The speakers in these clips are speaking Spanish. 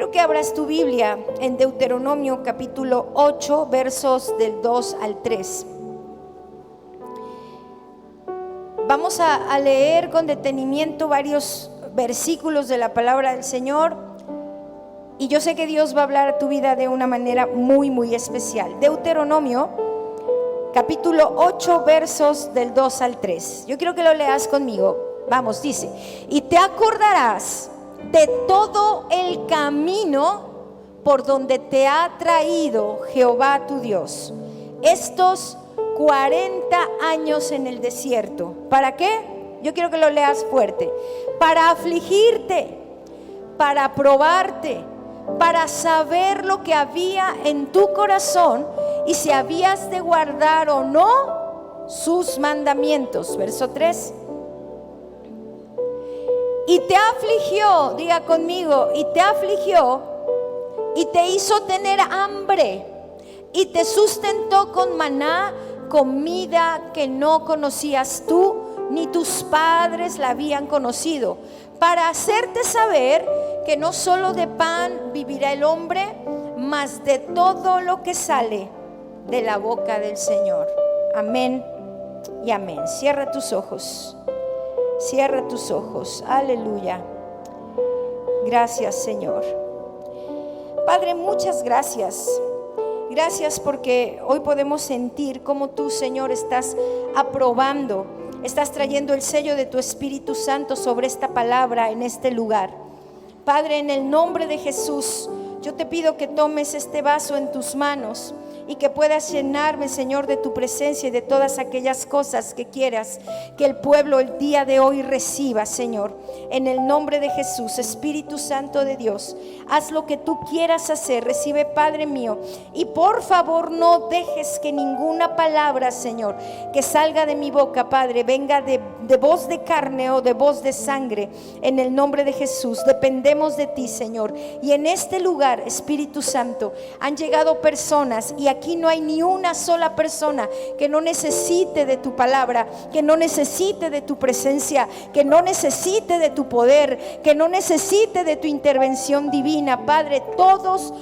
Quiero que abras tu Biblia en Deuteronomio capítulo 8, versos del 2 al 3. Vamos a leer con detenimiento varios versículos de la palabra del Señor. Y yo sé que Dios va a hablar a tu vida de una manera muy especial. Deuteronomio capítulo 8, versos del 2 al 3. Yo quiero que lo leas conmigo. Vamos, dice: y te acordarás de todo el camino por donde te ha traído Jehová tu Dios estos 40 años en el desierto. ¿Para qué? Yo quiero que lo leas fuerte. Para afligirte, para probarte, para saber lo que había en tu corazón y si habías de guardar o no sus mandamientos. Verso 3. Y te afligió, diga conmigo, y te afligió y te hizo tener hambre y te sustentó con maná, comida que no conocías tú ni tus padres la habían conocido, para hacerte saber que no solo de pan vivirá el hombre, mas de todo lo que sale de la boca del Señor. Amén y amén. Cierra tus ojos. Cierra tus ojos. Aleluya. Gracias, Señor. Padre, muchas gracias. Gracias porque hoy podemos sentir cómo tú, Señor, estás aprobando, estás trayendo el sello de tu Espíritu Santo sobre esta palabra en este lugar. Padre, en el nombre de Jesús, yo te pido que tomes este vaso en tus manos y que puedas llenarme, Señor, de tu presencia y de todas aquellas cosas que quieras que el pueblo el día de hoy reciba, Señor. En el nombre de Jesús, Espíritu Santo de Dios, haz lo que tú quieras hacer. Recibe, Padre mío, y por favor no dejes que ninguna palabra, Señor, que salga de mi boca, Padre, venga de voz de carne o de voz de sangre. En el nombre de Jesús, dependemos de ti, Señor. Y en este lugar, Espíritu Santo, han llegado personas, y aquí no hay ni una sola persona que no necesite de tu palabra, que no necesite de tu presencia, que no necesite de tu poder, que no necesite de tu intervención divina. Padre, todos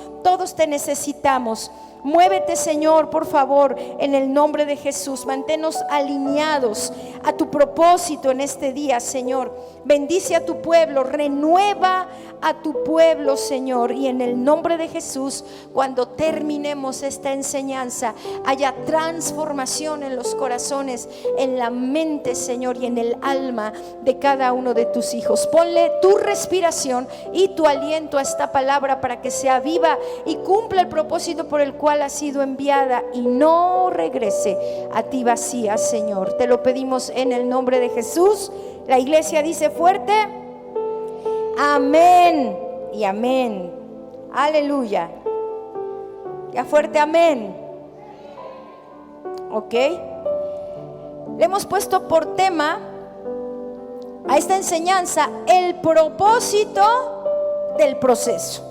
te necesitamos. Muévete, Señor, por favor, en el nombre de Jesús. Manténnos alineados a tu propósito en este día, Señor. Bendice a tu pueblo, renueva a tu pueblo, Señor. Y en el nombre de Jesús, cuando terminemos esta enseñanza, haya transformación en los corazones, en la mente, Señor, y en el alma de cada uno de tus hijos. Ponle tu respiración y tu aliento a esta palabra para que sea viva y cumpla el propósito por el cual ha sido enviada y no regrese a ti vacía, Señor. Te lo pedimos en el nombre de Jesús. La iglesia dice fuerte: amén y amén. Aleluya. Ya fuerte, amén. Ok. Le hemos puesto por tema a esta enseñanza el propósito del proceso.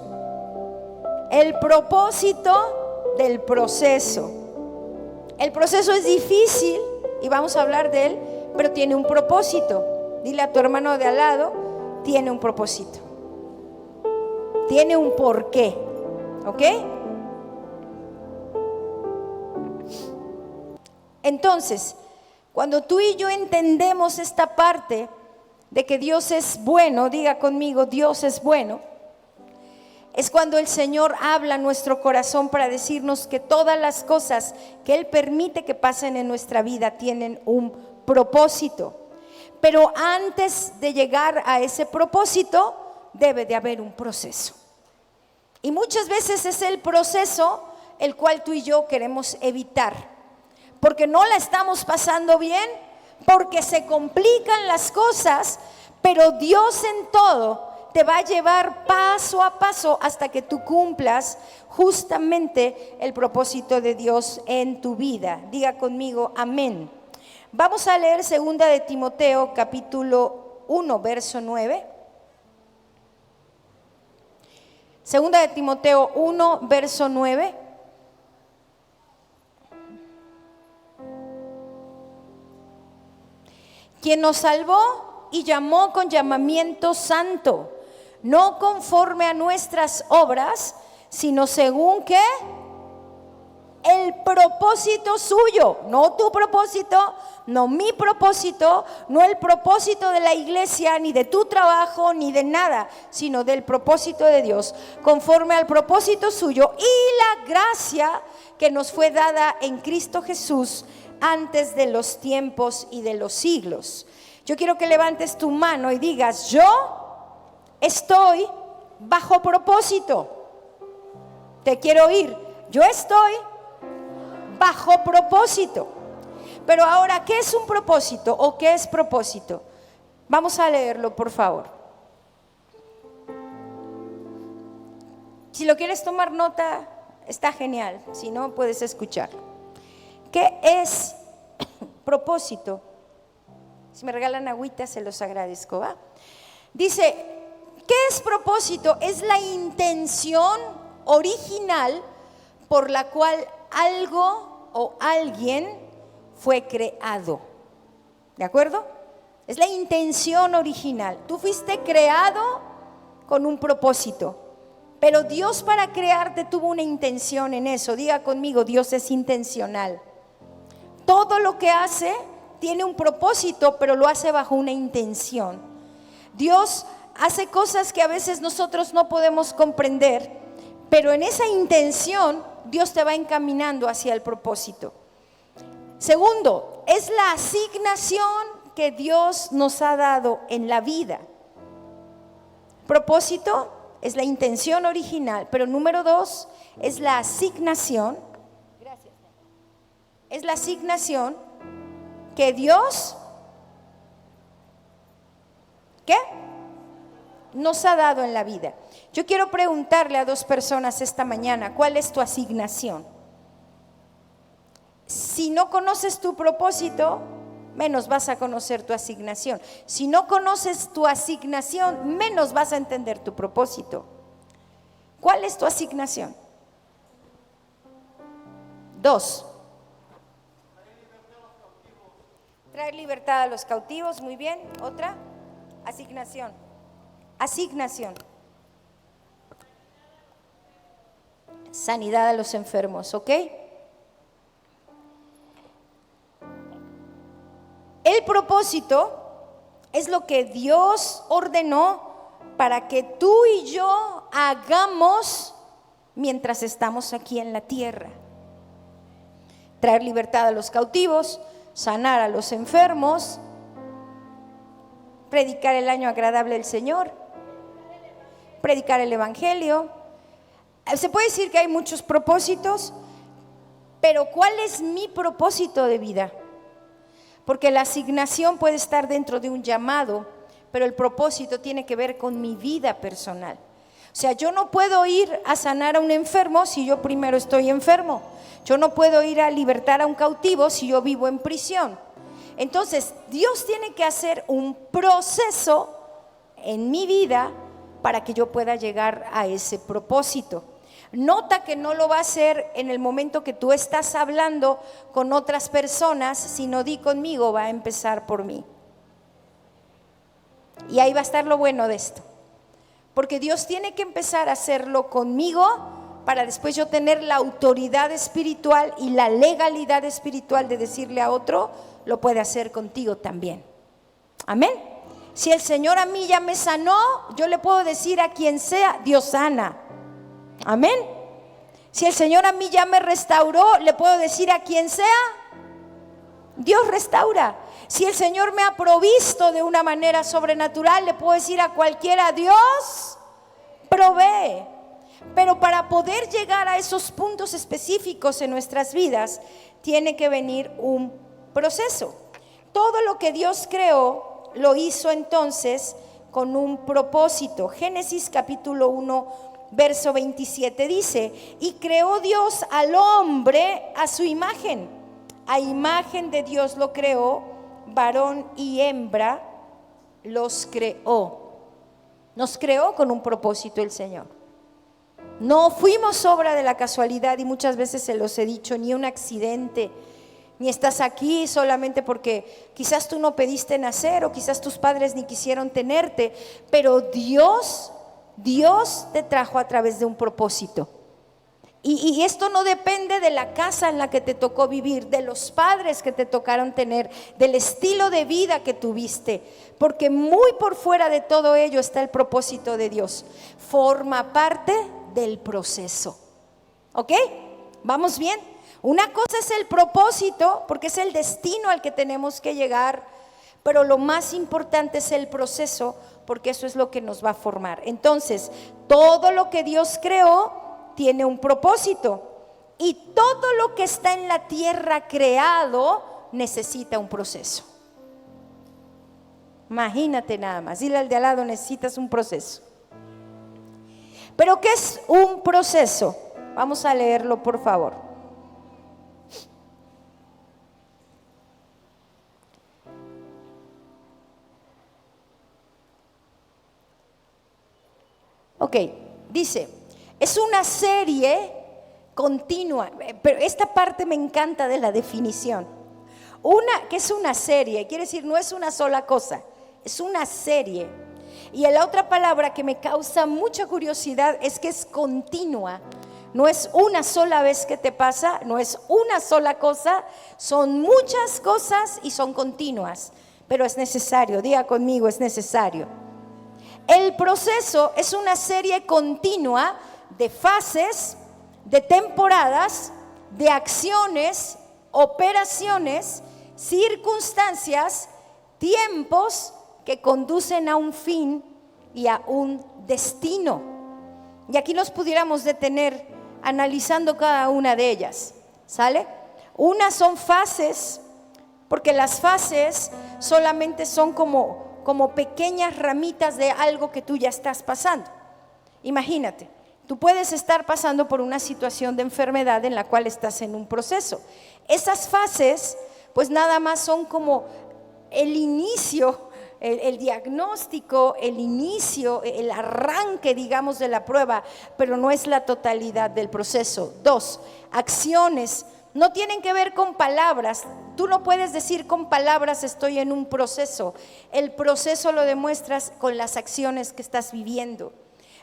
El propósito del proceso. El proceso es difícil y vamos a hablar de él, pero tiene un propósito. Dile a tu hermano de al lado: tiene un propósito, tiene un porqué. ¿Ok? Entonces, cuando tú y yo entendemos esta parte de que Dios es bueno, diga conmigo: Dios es bueno. Es cuando el Señor habla a nuestro corazón para decirnos que todas las cosas que Él permite que pasen en nuestra vida tienen un propósito. Pero antes de llegar a ese propósito, debe de haber un proceso. Y muchas veces es el proceso el cual tú y yo queremos evitar, porque no la estamos pasando bien, porque se complican las cosas, pero Dios en todo te va a llevar paso a paso hasta que tú cumplas justamente el propósito de Dios en tu vida. Diga conmigo, amén. Vamos a leer 2 de Timoteo capítulo 1, verso 9. 2 de Timoteo 1, verso 9. Quien nos salvó y llamó con llamamiento santo, no conforme a nuestras obras, sino según ¿qué? El propósito suyo, no tu propósito, no mi propósito, no el propósito de la iglesia, ni de tu trabajo, ni de nada, sino del propósito de Dios, conforme al propósito suyo y la gracia que nos fue dada en Cristo Jesús antes de los tiempos y de los siglos. Yo quiero que levantes tu mano y digas: yo estoy bajo propósito. Te quiero oír. Yo estoy bajo propósito. Pero ahora, ¿qué es un propósito o qué es propósito? Vamos a leerlo, por favor. Si lo quieres tomar nota, está genial. Si no, puedes escucharlo. ¿Qué es propósito? Si me regalan agüita, se los agradezco, ¿va? Dice, ¿qué es propósito? Es la intención original por la cual algo o alguien fue creado. ¿De acuerdo? Es la intención original. Tú fuiste creado con un propósito, pero Dios, para crearte, tuvo una intención en eso. Diga conmigo: Dios es intencional. Todo lo que hace tiene un propósito, pero lo hace bajo una intención. Dios hace cosas que a veces nosotros no podemos comprender, pero en esa intención Dios te va encaminando hacia el propósito. Segundo, es la asignación que Dios nos ha dado en la vida. Propósito es la intención original, pero número dos es la asignación. Gracias. Es la asignación que Dios, ¿qué? Nos ha dado en la vida. Yo quiero preguntarle a dos personas esta mañana: ¿cuál es tu asignación? Si no conoces tu propósito, menos vas a conocer tu asignación. Si no conoces tu asignación, menos vas a entender tu propósito. ¿Cuál es tu asignación? Dos. Traer libertad a los cautivos. Muy bien. Otra. Asignación. Asignación. Sanidad a los enfermos, ¿ok? El propósito es lo que Dios ordenó para que tú y yo hagamos mientras estamos aquí en la tierra. Traer libertad a los cautivos, sanar a los enfermos, predicar el año agradable del Señor, predicar el evangelio. Se puede decir que hay muchos propósitos, pero ¿cuál es mi propósito de vida? Porque la asignación puede estar dentro de un llamado, pero el propósito tiene que ver con mi vida personal. O sea, yo no puedo ir a sanar a un enfermo si yo primero estoy enfermo. Yo no puedo ir a libertar a un cautivo si yo vivo en prisión. Entonces, Dios tiene que hacer un proceso en mi vida para que yo pueda llegar a ese propósito. Nota que no lo va a hacer en el momento que tú estás hablando con otras personas, sino di conmigo, va a empezar por mí. Y ahí va a estar lo bueno de esto. Porque Dios tiene que empezar a hacerlo conmigo para después yo tener la autoridad espiritual y la legalidad espiritual de decirle a otro: lo puede hacer contigo también. Amén. Si el Señor a mí ya me sanó, yo le puedo decir a quien sea: Dios sana. Amén. Si el Señor a mí ya me restauró, le puedo decir a quien sea: Dios restaura. Si el Señor me ha provisto de una manera sobrenatural, le puedo decir a cualquiera: Dios provee. Pero para poder llegar a esos puntos específicos en nuestras vidas, tiene que venir un proceso. Todo lo que Dios creó, lo hizo entonces con un propósito. Génesis capítulo 1, verso 27 dice: y creó Dios al hombre a su imagen. A imagen de Dios lo creó, varón y hembra los creó. Nos creó con un propósito el Señor. No fuimos obra de la casualidad, y muchas veces se los he dicho, ni un accidente, ni estás aquí solamente porque quizás tú no pediste nacer o quizás tus padres ni quisieron tenerte, pero Dios Dios te trajo a través de un propósito. Y esto no depende de la casa en la que te tocó vivir, de los padres que te tocaron tener, del estilo de vida que tuviste, porque muy por fuera de todo ello está el propósito de Dios. Forma parte del proceso. ¿Ok? ¿Vamos bien? Una cosa es el propósito, porque es el destino al que tenemos que llegar, pero lo más importante es el proceso, porque eso es lo que nos va a formar. Entonces, todo lo que Dios creó tiene un propósito, y todo lo que está en la tierra creado necesita un proceso. Imagínate nada más, dile al de al lado, necesitas un proceso. Pero ¿qué es un proceso? Vamos a leerlo, por favor. Ok, dice, es una serie continua, pero esta parte me encanta de la definición. ¿Qué es una serie? Quiere decir, no es una sola cosa, es una serie. Y la otra palabra que me causa mucha curiosidad es que es continua. No es una sola vez que te pasa, no es una sola cosa, son muchas cosas y son continuas. Pero es necesario, diga conmigo, es necesario. El proceso es una serie continua de fases, de temporadas, de acciones, operaciones, circunstancias, tiempos que conducen a un fin y a un destino. Y aquí nos pudiéramos detener analizando cada una de ellas, ¿sale? Unas son fases, porque las fases solamente son como pequeñas ramitas de algo que tú ya estás pasando. Imagínate, tú puedes estar pasando por una situación de enfermedad en la cual estás en un proceso. Esas fases, pues nada más son como el inicio, el diagnóstico, el inicio, el arranque, digamos, de la prueba, pero no es la totalidad del proceso. 2, acciones. No tienen que ver con palabras. Tú no puedes decir con palabras estoy en un proceso. El proceso lo demuestras con las acciones que estás viviendo.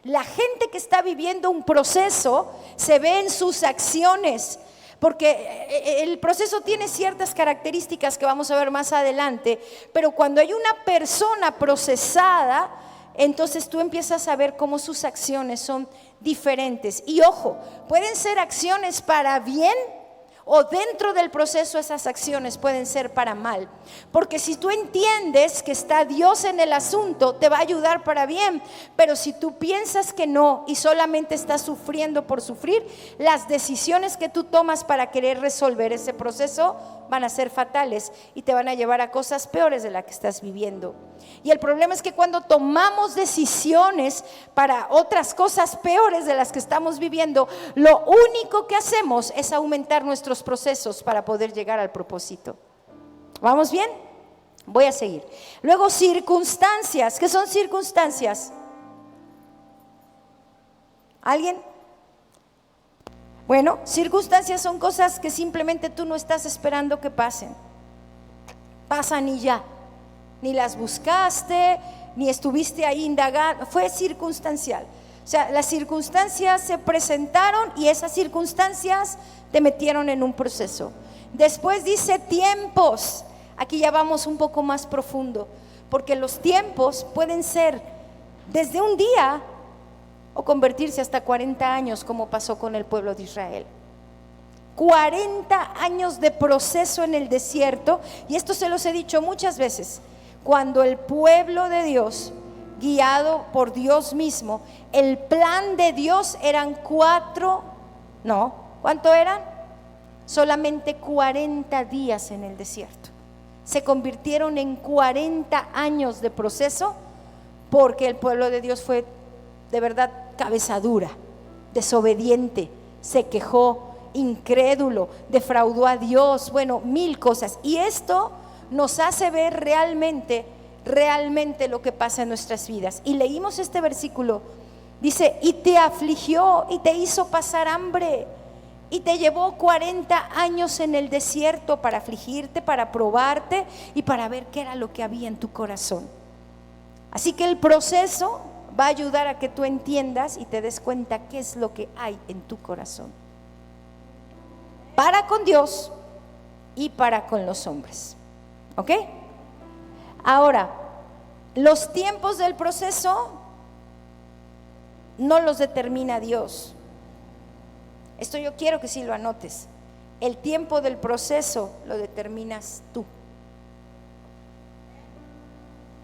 La gente que está viviendo un proceso se ve en sus acciones, porque el proceso tiene ciertas características que vamos a ver más adelante, pero cuando hay una persona procesada, entonces tú empiezas a ver cómo sus acciones son diferentes. Y ojo, pueden ser acciones para bien, o dentro del proceso esas acciones pueden ser para mal, porque si tú entiendes que está Dios en el asunto, te va a ayudar para bien. Pero si tú piensas que no y solamente estás sufriendo por sufrir, las decisiones que tú tomas para querer resolver ese proceso van a ser fatales y te van a llevar a cosas peores de las que estás viviendo. Y el problema es que cuando tomamos decisiones para otras cosas peores de las que estamos viviendo, lo único que hacemos es aumentar nuestros procesos para poder llegar al propósito. ¿Vamos bien? Voy a seguir. Luego, circunstancias. ¿Qué son circunstancias? ¿Alguien? Bueno, circunstancias son cosas que simplemente tú no estás esperando que pasen. Pasan y ya. Ni las buscaste, ni estuviste ahí indagando. Fue circunstancial. O sea, las circunstancias se presentaron y esas circunstancias te metieron en un proceso. Después dice tiempos. Aquí ya vamos un poco más profundo, porque los tiempos pueden ser desde un día o convertirse hasta 40 años, como pasó con el pueblo de Israel. 40 años de proceso en el desierto, y esto se los he dicho muchas veces. Cuando el pueblo de Dios, guiado por Dios mismo, el plan de Dios eran ¿cuánto eran? Solamente 40 días en el desierto. Se convirtieron en 40 años de proceso, porque el pueblo de Dios fue de verdad cabeza dura, desobediente, se quejó, incrédulo, defraudó a Dios, bueno, 1000 cosas. Y esto nos hace ver realmente lo que pasa en nuestras vidas. Y leímos este versículo, dice, y te afligió y te hizo pasar hambre, y te llevó 40 años en el desierto para afligirte, para probarte y para ver qué era lo que había en tu corazón. Así que el proceso va a ayudar a que tú entiendas y te des cuenta qué es lo que hay en tu corazón, para con Dios y para con los hombres. ¿Ok? Ahora, los tiempos del proceso no los determina Dios. Esto yo quiero que sí lo anotes. El tiempo del proceso lo determinas tú.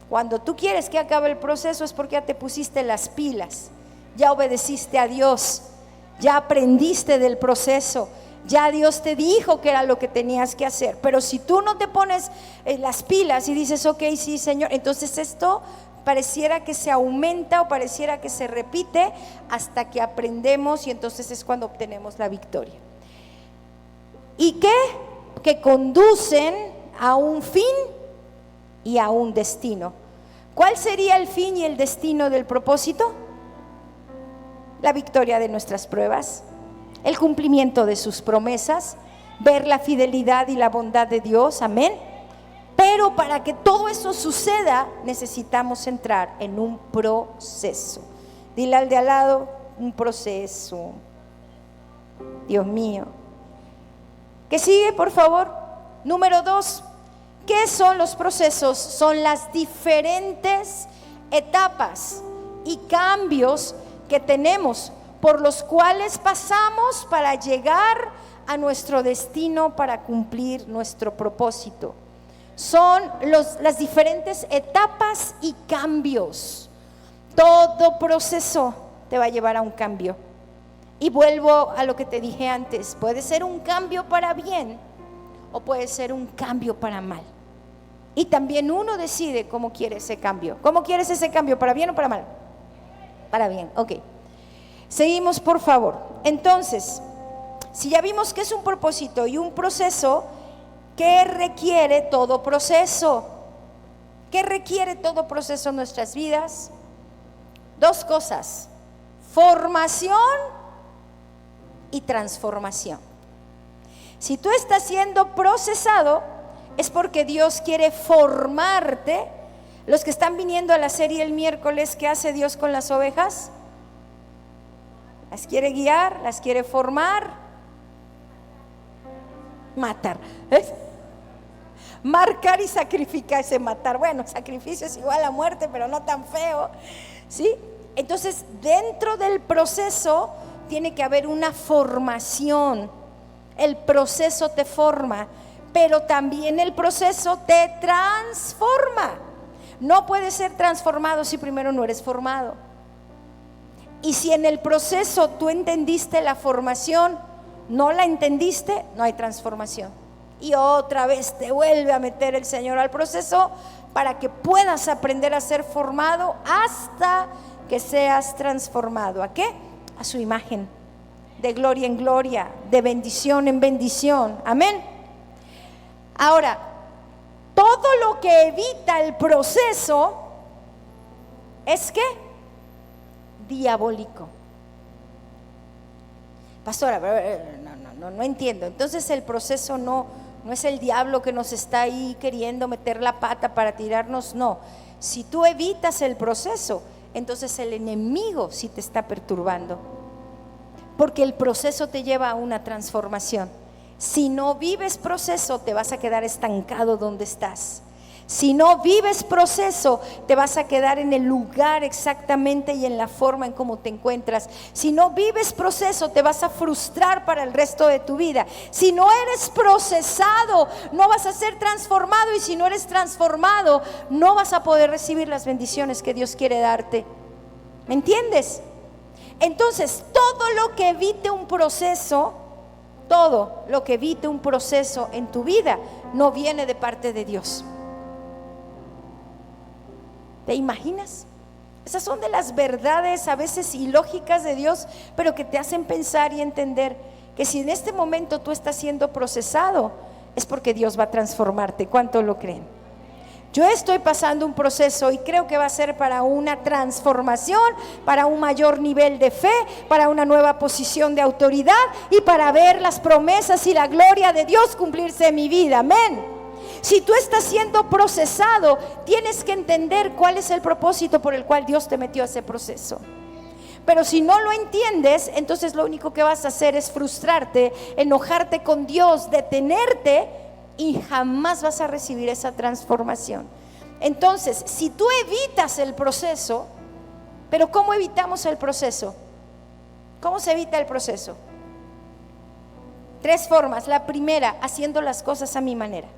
Cuando tú quieres que acabe el proceso es porque ya te pusiste las pilas, ya obedeciste a Dios, ya aprendiste del proceso, ya Dios te dijo que era lo que tenías que hacer. Pero si tú no te pones las pilas y dices, ok, sí, Señor, entonces esto pareciera que se aumenta o pareciera que se repite hasta que aprendemos, y entonces es cuando obtenemos la victoria. ¿Y qué? Que conducen a un fin y a un destino. ¿Cuál sería el fin y el destino del propósito? La victoria de nuestras pruebas, el cumplimiento de sus promesas, ver la fidelidad y la bondad de Dios, amén. Pero para que todo eso suceda, necesitamos entrar en un proceso. Dile al de al lado, un proceso. Dios mío. ¿Qué sigue, por favor? Número 2. ¿Qué son los procesos? Son las diferentes etapas y cambios que tenemos, por los cuales pasamos para llegar a nuestro destino, para cumplir nuestro propósito. Son las diferentes etapas y cambios. Todo proceso te va a llevar a un cambio. Y vuelvo a lo que te dije antes, puede ser un cambio para bien o puede ser un cambio para mal. Y también uno decide cómo quiere ese cambio. ¿Cómo quieres ese cambio? ¿Para bien o para mal? Para bien, ok. Seguimos, por favor. Entonces, si ya vimos que es un propósito y un proceso, ¿qué requiere todo proceso? ¿Qué requiere todo proceso en nuestras vidas? 2 cosas: formación y transformación. Si tú estás siendo procesado, es porque Dios quiere formarte. Los que están viniendo a la serie el miércoles, ¿qué hace Dios con las ovejas? Las quiere guiar, las quiere formar, matar. Marcar y sacrificar, ese matar. Bueno, sacrificio es igual a muerte, pero no tan feo, ¿sí? Entonces, dentro del proceso tiene que haber una formación. El proceso te forma, pero también el proceso te transforma. No puedes ser transformado si primero no eres formado. Y si en el proceso tú entendiste la formación, no la entendiste, no hay transformación. Y otra vez te vuelve a meter el Señor al proceso para que puedas aprender a ser formado hasta que seas transformado. ¿A qué? A su imagen, de gloria en gloria, de bendición en bendición. Amén. Ahora, todo lo que evita el proceso es ¿qué? Diabólico. Pastora, no entiendo. Entonces el proceso no es el diablo que nos está ahí queriendo meter la pata para tirarnos, no. Si tú evitas el proceso, entonces el enemigo sí te está perturbando, porque el proceso te lleva a una transformación. Si no vives proceso, te vas a quedar estancado donde estás. Si no vives proceso, te vas a quedar en el lugar exactamente y en la forma en cómo te encuentras. Si no vives proceso, te vas a frustrar para el resto de tu vida. Si no eres procesado, no vas a ser transformado, y si no eres transformado, no vas a poder recibir las bendiciones que Dios quiere darte. ¿Me entiendes? Entonces, todo lo que evite un proceso, todo lo que evite un proceso en tu vida, no viene de parte de Dios. ¿Te imaginas? Esas son de las verdades a veces ilógicas de Dios, pero que te hacen pensar y entender que si en este momento tú estás siendo procesado, es porque Dios va a transformarte. ¿Cuánto lo creen? Yo estoy pasando un proceso y creo que va a ser para una transformación, para un mayor nivel de fe, para una nueva posición de autoridad y para ver las promesas y la gloria de Dios cumplirse en mi vida. Amén. Si tú estás siendo procesado, tienes que entender cuál es el propósito por el cual Dios te metió a ese proceso. Pero si no lo entiendes, entonces lo único que vas a hacer es frustrarte, enojarte con Dios, detenerte, y jamás vas a recibir esa transformación. Entonces, si tú evitas el proceso, pero ¿cómo evitamos el proceso? ¿Cómo se evita el proceso? 3 formas. La primera, haciendo las cosas a mi manera.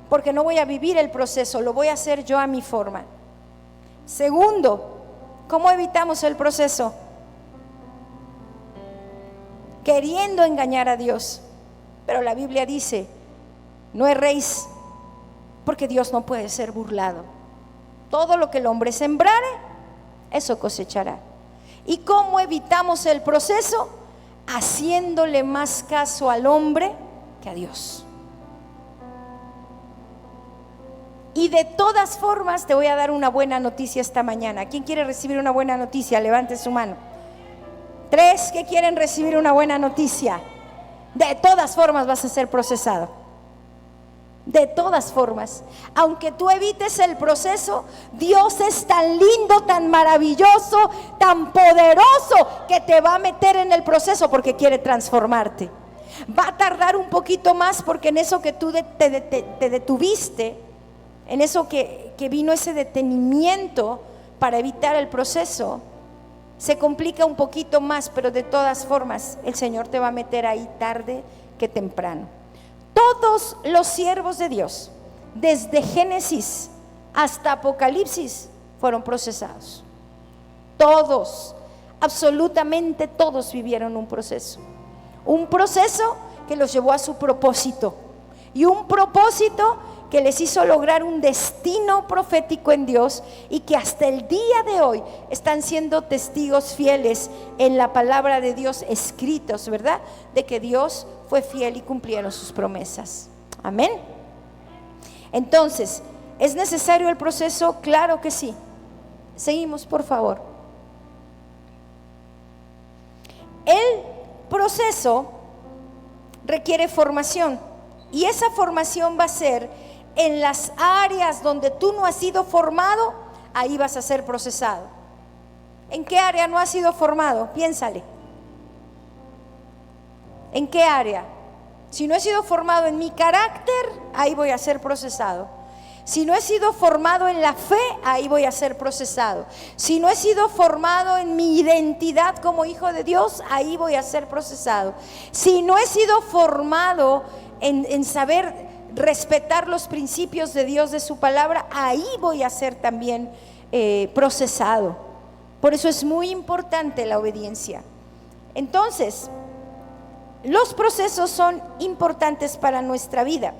Porque no voy a vivir el proceso, lo voy a hacer yo a mi forma. Segundo, ¿cómo evitamos el proceso? Queriendo engañar a Dios. Pero la Biblia dice, no erréis, porque Dios no puede ser burlado. Todo lo que el hombre sembrare, eso cosechará. ¿Y cómo evitamos el proceso? Haciéndole más caso al hombre que a Dios. Y de todas formas te voy a dar una buena noticia esta mañana. ¿Quién quiere recibir una buena noticia? Levante su mano. 3 que quieren recibir una buena noticia. De todas formas vas a ser procesado. De todas formas. Aunque tú evites el proceso, Dios es tan lindo, tan maravilloso, tan poderoso, que te va a meter en el proceso porque quiere transformarte. Va a tardar un poquito más, porque en eso que tú te detuviste, en eso que vino ese detenimiento para evitar el proceso, se complica un poquito más, pero de todas formas el Señor te va a meter ahí tarde que temprano. Todos los siervos de Dios, desde Génesis hasta Apocalipsis, fueron procesados. Todos, absolutamente todos vivieron un proceso que los llevó a su propósito, y un propósito que les hizo lograr un destino profético en Dios, y que hasta el día de hoy están siendo testigos fieles en la palabra de Dios, escritos, ¿verdad? De que Dios fue fiel y cumplieron sus promesas. Amén. Entonces, ¿es necesario el proceso? Claro que sí. Seguimos, por favor. El proceso requiere formación, y esa formación va a ser en las áreas donde tú no has sido formado. Ahí vas a ser procesado. ¿En qué área no has sido formado? Piénsale. ¿En qué área? Si no he sido formado en mi carácter, ahí voy a ser procesado. Si no he sido formado en la fe, ahí voy a ser procesado. Si no he sido formado en mi identidad como hijo de Dios, ahí voy a ser procesado. Si no he sido formado en saber respetar los principios de Dios, de su palabra, ahí voy a ser también procesado. Por eso es muy importante la obediencia. Entonces, los procesos son importantes para nuestra vida.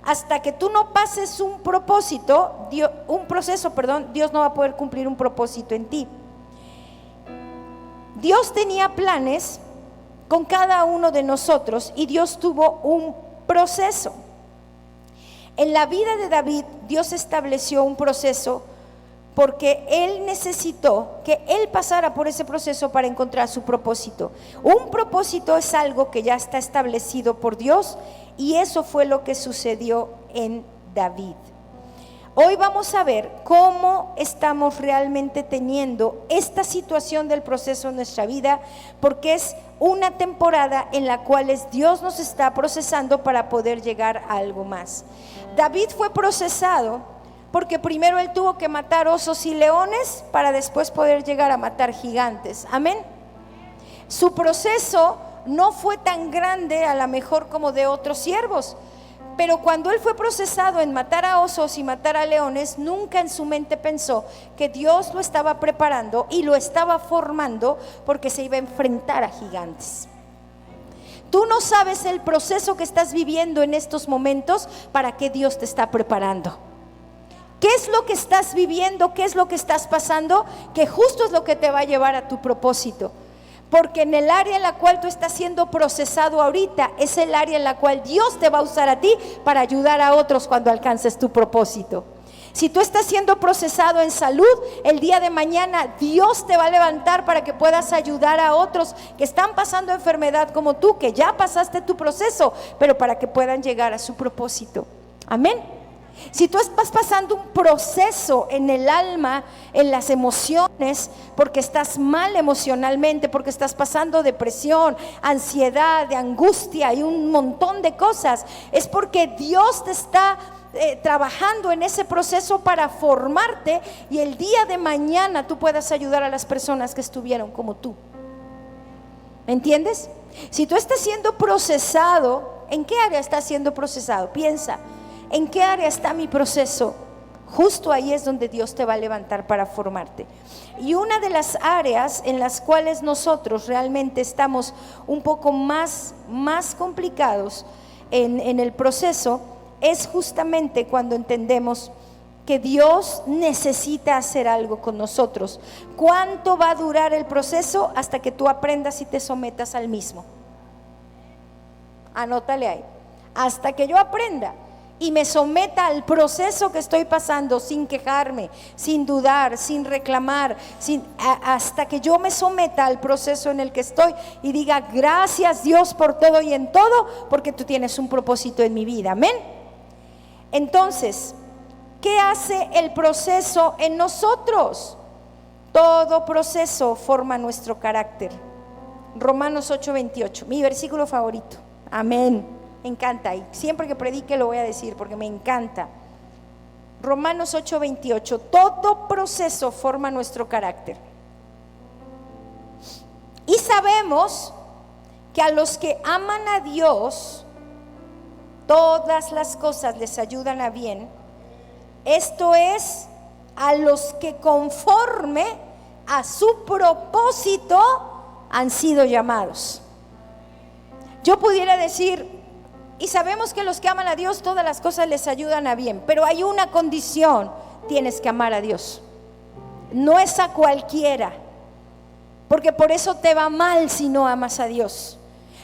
Hasta que tú no pases un proceso, Dios no va a poder cumplir un propósito en ti. Dios tenía planes con cada uno de nosotros, y Dios tuvo un proceso. En la vida de David, Dios estableció un proceso porque Él necesitó que Él pasara por ese proceso para encontrar su propósito. Un propósito es algo que ya está establecido por Dios, y eso fue lo que sucedió en David. Hoy vamos a ver cómo estamos realmente teniendo esta situación del proceso en nuestra vida, porque es una temporada en la cual Dios nos está procesando para poder llegar a algo más. David fue procesado porque primero él tuvo que matar osos y leones para después poder llegar a matar gigantes. Amén. Su proceso no fue tan grande a lo mejor como de otros siervos, pero cuando él fue procesado en matar a osos y matar a leones, nunca en su mente pensó que Dios lo estaba preparando y lo estaba formando porque se iba a enfrentar a gigantes. Tú no sabes el proceso que estás viviendo en estos momentos para que Dios te está preparando. ¿Qué es lo que estás viviendo? ¿Qué es lo que estás pasando? Que justo es lo que te va a llevar a tu propósito. Porque en el área en la cual tú estás siendo procesado ahorita, es el área en la cual Dios te va a usar a ti para ayudar a otros cuando alcances tu propósito. Si tú estás siendo procesado en salud, el día de mañana Dios te va a levantar para que puedas ayudar a otros que están pasando enfermedad como tú, que ya pasaste tu proceso, pero para que puedan llegar a su propósito. Amén. Si tú estás pasando un proceso en el alma, en las emociones, porque estás mal emocionalmente, porque estás pasando depresión, ansiedad, de angustia y un montón de cosas, es porque Dios te está trabajando en ese proceso para formarte y el día de mañana tú puedas ayudar a las personas que estuvieron como tú. ¿Me entiendes? Si tú estás siendo procesado, ¿en qué área estás siendo procesado? Piensa, ¿en qué área está mi proceso? Justo ahí es donde Dios te va a levantar para formarte. Y una de las áreas en las cuales nosotros realmente estamos un poco más complicados en el proceso es justamente cuando entendemos que Dios necesita hacer algo con nosotros. ¿Cuánto va a durar el proceso? Hasta que tú aprendas y te sometas al mismo. Anótale ahí. Hasta que yo aprenda y me someta al proceso que estoy pasando, sin quejarme, sin dudar, sin reclamar, hasta que yo me someta al proceso en el que estoy y diga: gracias Dios por todo y en todo, porque tú tienes un propósito en mi vida. Amén. Entonces, ¿qué hace el proceso en nosotros? Todo proceso forma nuestro carácter. Romanos 8:28, mi versículo favorito. Amén. Me encanta, y siempre que predique lo voy a decir porque me encanta. Romanos 8:28, todo proceso forma nuestro carácter. Y sabemos que a los que aman a Dios, todas las cosas les ayudan a bien. Esto es, a los que conforme a su propósito han sido llamados. Yo pudiera decir, y sabemos que los que aman a Dios, todas las cosas les ayudan a bien, pero hay una condición: tienes que amar a Dios. No es a cualquiera, porque por eso te va mal si no amas a Dios.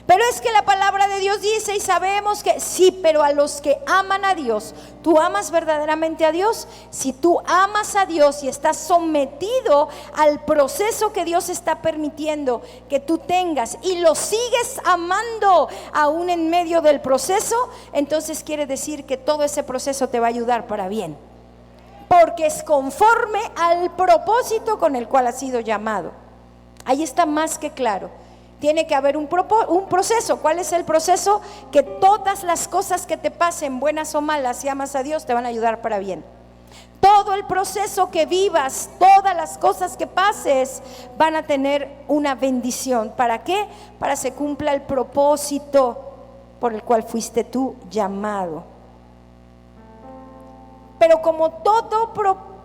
Pero es que la palabra de Dios dice, y sabemos que sí, pero a los que aman a Dios. ¿Tú amas verdaderamente a Dios? Si tú amas a Dios y estás sometido al proceso que Dios está permitiendo que tú tengas y lo sigues amando aún en medio del proceso, entonces quiere decir que todo ese proceso te va a ayudar para bien, porque es conforme al propósito con el cual has sido llamado. Ahí está más que claro. Tiene que haber un proceso. ¿Cuál es el proceso? Que todas las cosas que te pasen, buenas o malas, si amas a Dios, te van a ayudar para bien. Todo el proceso que vivas, todas las cosas que pases, van a tener una bendición. ¿Para qué? Para que se cumpla el propósito por el cual fuiste tú llamado. Pero como todo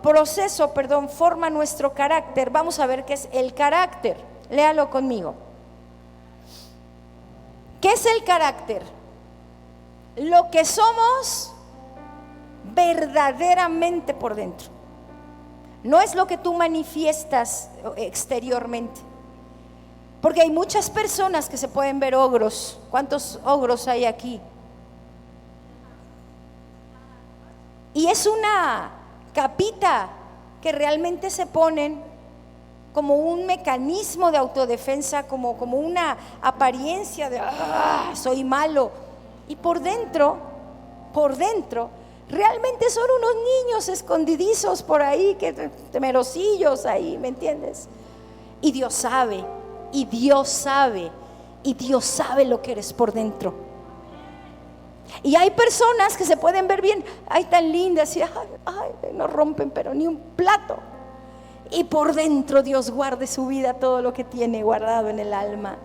proceso forma nuestro carácter, vamos a ver qué es el carácter. Léalo conmigo. ¿Qué es el carácter? Lo que somos verdaderamente por dentro. No es lo que tú manifiestas exteriormente. Porque hay muchas personas que se pueden ver ogros. ¿Cuántos ogros hay aquí? Y es una capita que realmente se ponen como un mecanismo de autodefensa, como una apariencia de soy malo. Y por dentro, realmente son unos niños escondidizos por ahí, que temerosillos ahí, ¿me entiendes? Y Dios sabe, y Dios sabe, y Dios sabe lo que eres por dentro. Y hay personas que se pueden ver bien, ay, tan lindas, y no rompen pero ni un plato. Y por dentro Dios guarde su vida, todo lo que tiene guardado en el alma.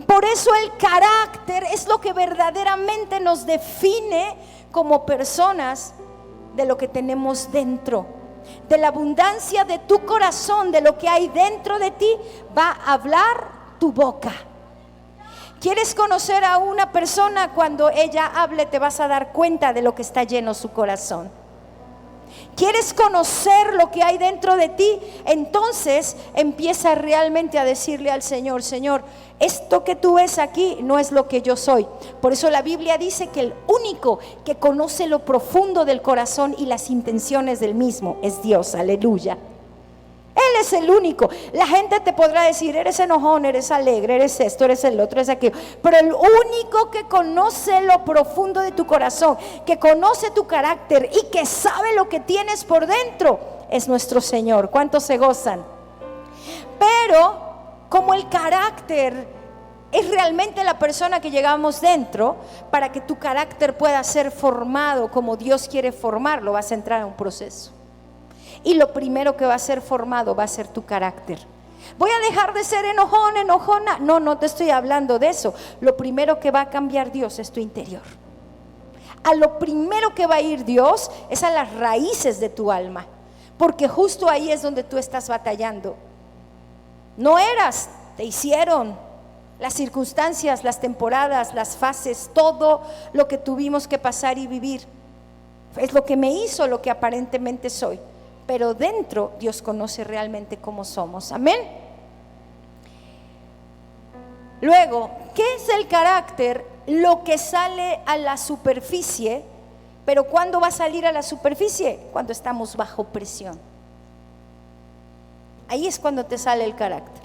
Por eso el carácter es lo que verdaderamente nos define como personas, de lo que tenemos dentro. De la abundancia de tu corazón, de lo que hay dentro de ti, va a hablar tu boca. ¿Quieres conocer a una persona? Cuando ella hable te vas a dar cuenta de lo que está lleno su corazón. ¿Quieres conocer lo que hay dentro de ti? Entonces empieza realmente a decirle al Señor: Señor, esto que tú ves aquí no es lo que yo soy. Por eso la Biblia dice que el único que conoce lo profundo del corazón y las intenciones del mismo es Dios. Aleluya. Él es el único. La gente te podrá decir: eres enojón, eres alegre, eres esto, eres el otro, eres aquello. Pero el único que conoce lo profundo de tu corazón, que conoce tu carácter y que sabe lo que tienes por dentro, es nuestro Señor. ¿Cuántos se gozan? Pero como el carácter es realmente la persona que llevamos dentro, para que tu carácter pueda ser formado como Dios quiere formarlo, vas a entrar a un proceso. Y lo primero que va a ser formado va a ser tu carácter. Voy a dejar de ser enojón, enojona. No te estoy hablando de eso. Lo primero que va a cambiar Dios es tu interior. A lo primero que va a ir Dios es a las raíces de tu alma, porque justo ahí es donde tú estás batallando. No eras, te hicieron. Las circunstancias, las temporadas, las fases, todo lo que tuvimos que pasar y vivir es lo que me hizo lo que aparentemente soy. Pero dentro Dios conoce realmente cómo somos. Amén. Luego, ¿qué es el carácter? Lo que sale a la superficie. Pero ¿cuándo va a salir a la superficie? Cuando estamos bajo presión. Ahí es cuando te sale el carácter.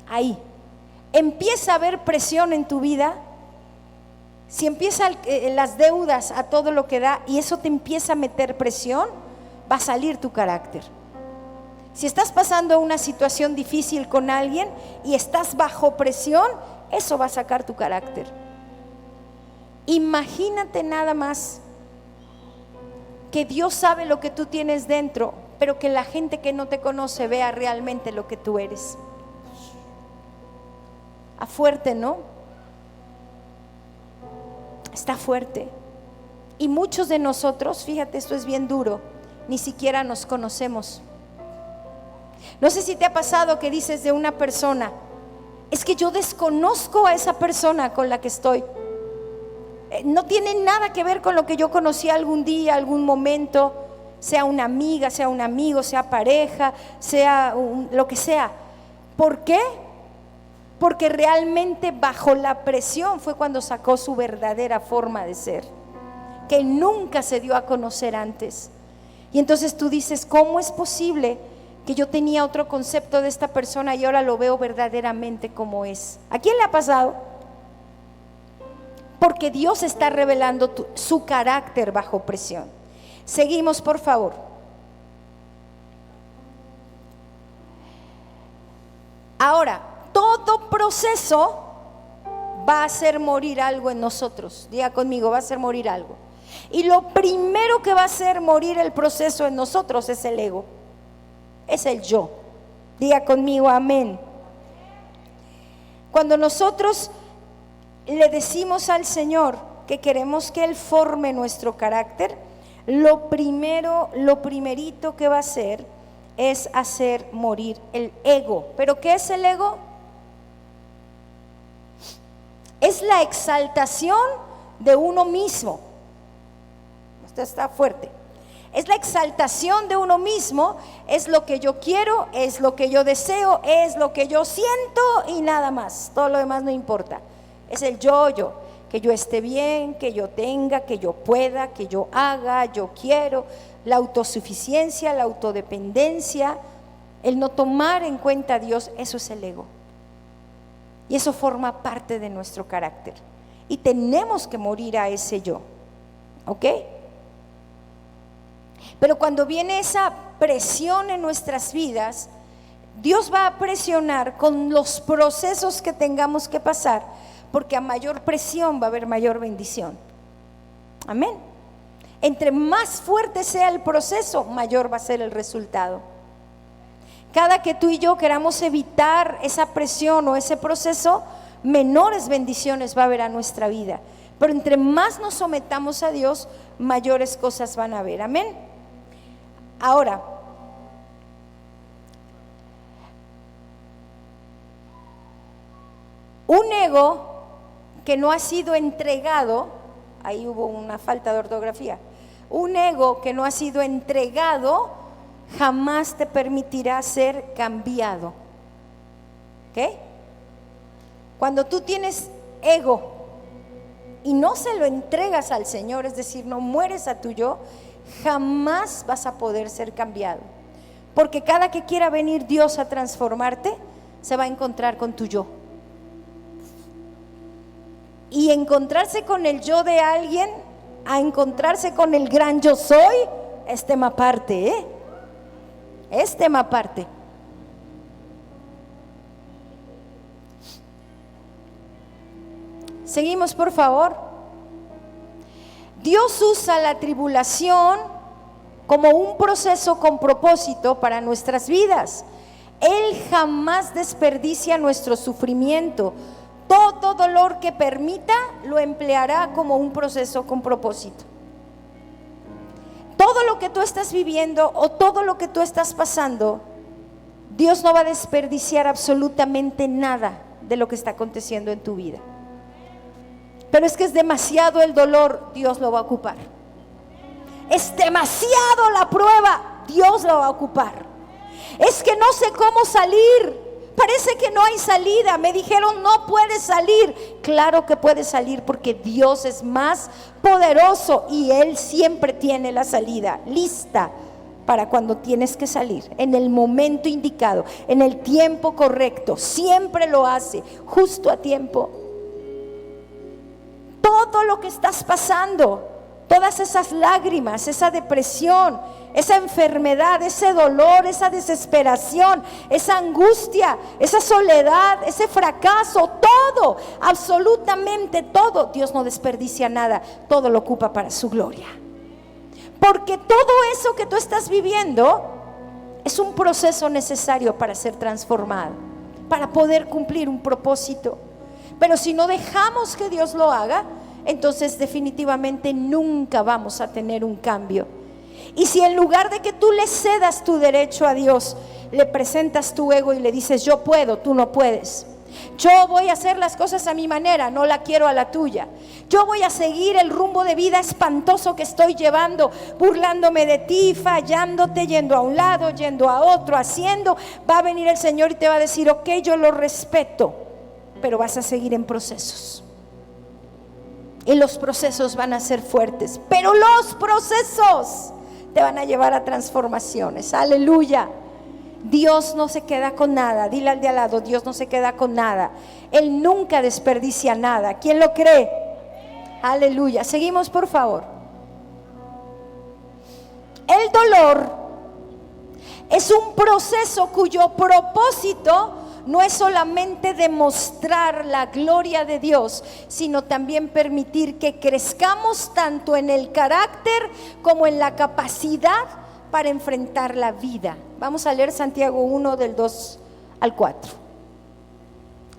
Ahí empieza a haber presión en tu vida. Si empiezan las deudas a todo lo que da y eso te empieza a meter presión, va a salir tu carácter. Si estás pasando una situación difícil con alguien y estás bajo presión, eso va a sacar tu carácter. Imagínate nada más que Dios sabe lo que tú tienes dentro, pero que la gente que no te conoce vea realmente lo que tú eres. A fuerte, ¿no? Está fuerte. Y muchos de nosotros, fíjate, esto es bien duro, ni siquiera nos conocemos. No sé si te ha pasado que dices de una persona: es que yo desconozco a esa persona con la que estoy. No tiene nada que ver con lo que yo conocí algún día, algún momento, sea una amiga, sea un amigo, sea pareja, sea lo que sea. ¿Por qué? Porque realmente bajo la presión fue cuando sacó su verdadera forma de ser, que nunca se dio a conocer antes. Y entonces tú dices: ¿cómo es posible que yo tenía otro concepto de esta persona y ahora lo veo verdaderamente como es? ¿A quién le ha pasado? Porque Dios está revelando su carácter bajo presión. Seguimos, por favor. Ahora, todo proceso va a hacer morir algo en nosotros. Diga conmigo: va a hacer morir algo. Y lo primero que va a hacer morir el proceso en nosotros es el ego, es el yo. Diga conmigo: amén. Cuando nosotros le decimos al Señor que queremos que Él forme nuestro carácter, lo primerito que va a hacer es hacer morir el ego. ¿Pero qué es el ego? Es la exaltación de uno mismo. Esto está fuerte. Es la exaltación de uno mismo, es lo que yo quiero, es lo que yo deseo, es lo que yo siento y nada más. Todo lo demás no importa. Es el yo, que yo esté bien, que yo tenga, que yo pueda, que yo haga, yo quiero. La autosuficiencia, la autodependencia, el no tomar en cuenta a Dios, eso es el ego. Y eso forma parte de nuestro carácter. Y tenemos que morir a ese yo. ¿Ok? Pero cuando viene esa presión en nuestras vidas, Dios va a presionar con los procesos que tengamos que pasar, porque a mayor presión va a haber mayor bendición. Amén. Entre más fuerte sea el proceso, mayor va a ser el resultado. Cada que tú y yo queramos evitar esa presión o ese proceso, menores bendiciones va a haber a nuestra vida. Pero entre más nos sometamos a Dios, mayores cosas van a haber. Amén. Ahora, un ego que no ha sido entregado, ahí hubo una falta de ortografía, Un ego que no ha sido entregado jamás te permitirá ser cambiado. ¿Ok? Cuando tú tienes ego y no se lo entregas al Señor, es decir, no mueres a tu yo, jamás vas a poder ser cambiado. Porque cada que quiera venir Dios a transformarte, se va a encontrar con tu yo. Y encontrarse con el yo de alguien, a encontrarse con el gran yo soy, es tema aparte, ¿eh? Es tema aparte. Seguimos, por favor. Dios usa la tribulación como un proceso con propósito para nuestras vidas. Él jamás desperdicia nuestro sufrimiento. Todo dolor que permita lo empleará como un proceso con propósito. Todo lo que tú estás viviendo o todo lo que tú estás pasando, Dios no va a desperdiciar absolutamente nada de lo que está aconteciendo en tu vida. Pero es que es demasiado el dolor, Dios lo va a ocupar. Es demasiado la prueba, Dios lo va a ocupar. Es que no sé cómo salir, parece que no hay salida. Me dijeron no puedes salir. Claro que puedes salir porque Dios es más poderoso y Él siempre tiene la salida lista para cuando tienes que salir, en el momento indicado, en el tiempo correcto. Siempre lo hace, justo a tiempo. Todo lo que estás pasando, todas esas lágrimas, esa depresión, esa enfermedad, ese dolor, esa desesperación, esa angustia, esa soledad, ese fracaso, todo, absolutamente todo, Dios no desperdicia nada, todo lo ocupa para su gloria. Porque todo eso que tú estás viviendo es un proceso necesario para ser transformado, para poder cumplir un propósito. Pero si no dejamos que Dios lo haga, entonces definitivamente nunca vamos a tener un cambio. Y si en lugar de que tú le cedas tu derecho a Dios, le presentas tu ego y le dices yo puedo, tú no puedes. Yo voy a hacer las cosas a mi manera, no la quiero a la tuya. Yo voy a seguir el rumbo de vida espantoso que estoy llevando, burlándome de ti, fallándote, yendo a un lado, yendo a otro, haciendo. Va a venir el Señor y te va a decir ok, yo lo respeto, pero vas a seguir en procesos. Y los procesos van a ser fuertes, pero los procesos te van a llevar a transformaciones. Aleluya. Dios no se queda con nada. Dile al de al lado, Dios no se queda con nada. Él nunca desperdicia nada. ¿Quién lo cree? Aleluya. Seguimos, por favor. El dolor es un proceso cuyo propósito no es solamente demostrar la gloria de Dios, sino también permitir que crezcamos tanto en el carácter como en la capacidad para enfrentar la vida. Vamos a leer Santiago 1 del 2 al 4.